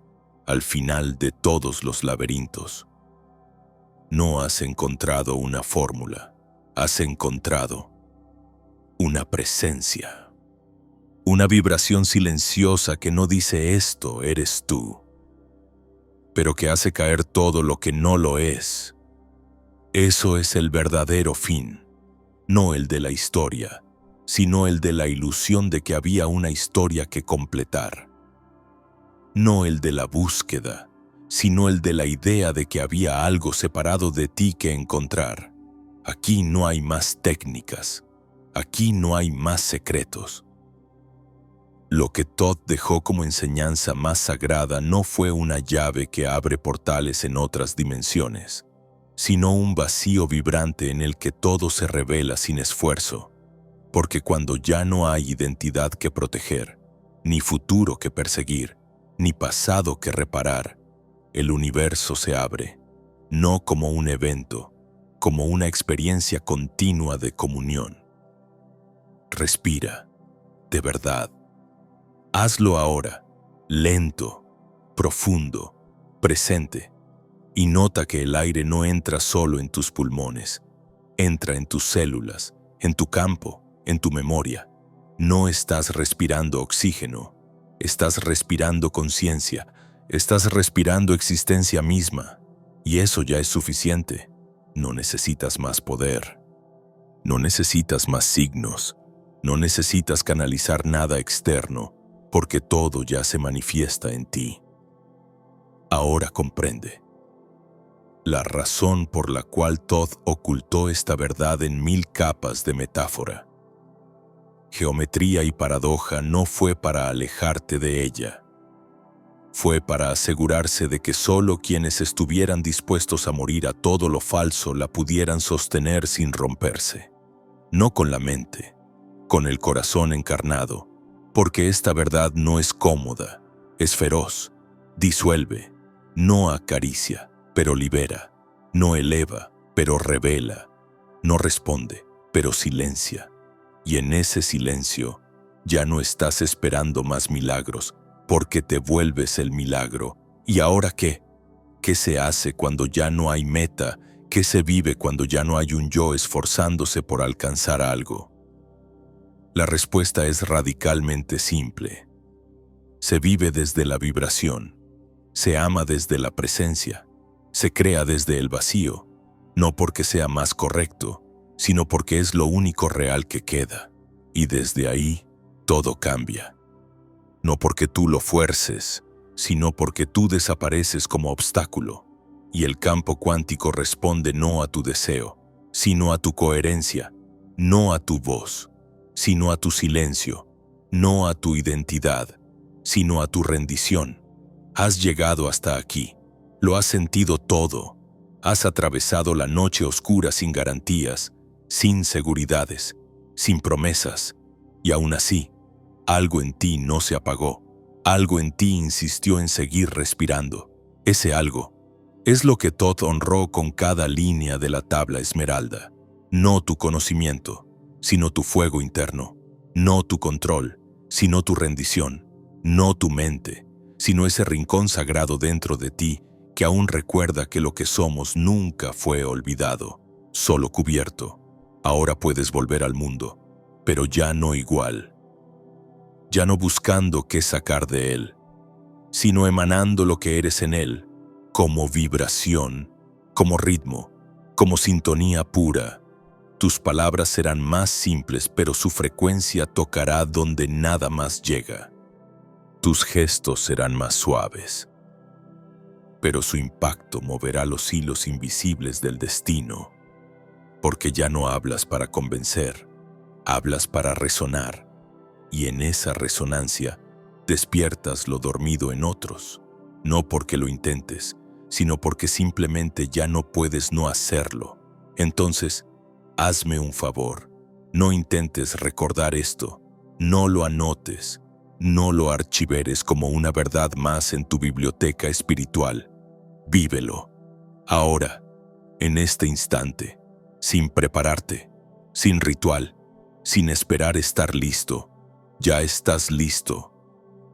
al final de todos los laberintos. No has encontrado una fórmula, has encontrado una presencia. Una vibración silenciosa que no dice esto eres tú, pero que hace caer todo lo que no lo es. Eso es el verdadero fin, no el de la historia, sino el de la ilusión de que había una historia que completar. No el de la búsqueda, sino el de la idea de que había algo separado de ti que encontrar. Aquí no hay más técnicas, aquí no hay más secretos. Lo que Todd dejó como enseñanza más sagrada no fue una llave que abre portales en otras dimensiones, sino un vacío vibrante en el que todo se revela sin esfuerzo, porque cuando ya no hay identidad que proteger, ni futuro que perseguir, ni pasado que reparar, el universo se abre, no como un evento, como una experiencia continua de comunión. Respira, de verdad. Hazlo ahora, lento, profundo, presente, y nota que el aire no entra solo en tus pulmones, entra en tus células, en tu campo, en tu memoria. No estás respirando oxígeno, estás respirando conciencia, estás respirando existencia misma, y eso ya es suficiente. No necesitas más poder, no necesitas más signos, no necesitas canalizar nada externo, porque todo ya se manifiesta en ti. Ahora comprende la razón por la cual Todd ocultó esta verdad en 1000 capas de metáfora. Geometría y paradoja no fue para alejarte de ella. Fue para asegurarse de que solo quienes estuvieran dispuestos a morir a todo lo falso la pudieran sostener sin romperse. No con la mente, con el corazón encarnado, porque esta verdad no es cómoda, es feroz, disuelve, no acaricia, pero libera, no eleva, pero revela, no responde, pero silencia. Y en ese silencio ya no estás esperando más milagros, porque te vuelves el milagro. ¿Y ahora qué? ¿Qué se hace cuando ya no hay meta? ¿Qué se vive cuando ya no hay un yo esforzándose por alcanzar algo? La respuesta es radicalmente simple. Se vive desde la vibración, se ama desde la presencia, se crea desde el vacío, no porque sea más correcto, sino porque es lo único real que queda. Y desde ahí, todo cambia. No porque tú lo fuerces, sino porque tú desapareces como obstáculo, y el campo cuántico responde no a tu deseo, sino a tu coherencia, no a tu voz, sino a tu silencio, no a tu identidad, sino a tu rendición. Has llegado hasta aquí, lo has sentido todo, has atravesado la noche oscura sin garantías, sin seguridades, sin promesas, y aún así, algo en ti no se apagó, algo en ti insistió en seguir respirando. Ese algo es lo que Todd honró con cada línea de la tabla esmeralda. No tu conocimiento, sino tu fuego interno. No tu control, sino tu rendición. No tu mente, sino ese rincón sagrado dentro de ti que aún recuerda que lo que somos nunca fue olvidado, solo cubierto. Ahora puedes volver al mundo, pero ya no igual. Ya no buscando qué sacar de él, sino emanando lo que eres en él, como vibración, como ritmo, como sintonía pura. Tus palabras serán más simples, pero su frecuencia tocará donde nada más llega. Tus gestos serán más suaves, pero su impacto moverá los hilos invisibles del destino, porque ya no hablas para convencer, hablas para resonar. Y en esa resonancia despiertas lo dormido en otros, no porque lo intentes, sino porque simplemente ya no puedes no hacerlo. Entonces, hazme un favor, no intentes recordar esto, no lo anotes, no lo archiveres como una verdad más en tu biblioteca espiritual. Vívelo, ahora, en este instante, sin prepararte, sin ritual, sin esperar estar listo. Ya estás listo,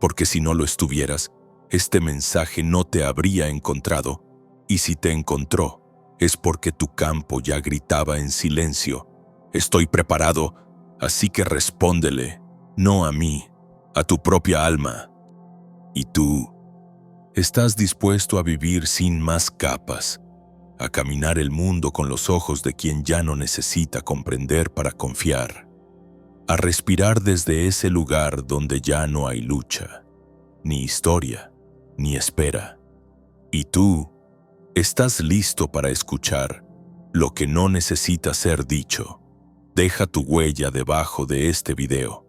porque si no lo estuvieras, este mensaje no te habría encontrado, y si te encontró, es porque tu campo ya gritaba en silencio: estoy preparado, así que respóndele, no a mí, a tu propia alma. ¿Y tú? ¿Estás dispuesto a vivir sin más capas, a caminar el mundo con los ojos de quien ya no necesita comprender para confiar, a respirar desde ese lugar donde ya no hay lucha, ni historia, ni espera? ¿Y tú? ¿Estás listo para escuchar lo que no necesita ser dicho? Deja tu huella debajo de este video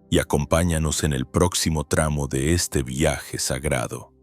y acompáñanos en el próximo tramo de este viaje sagrado.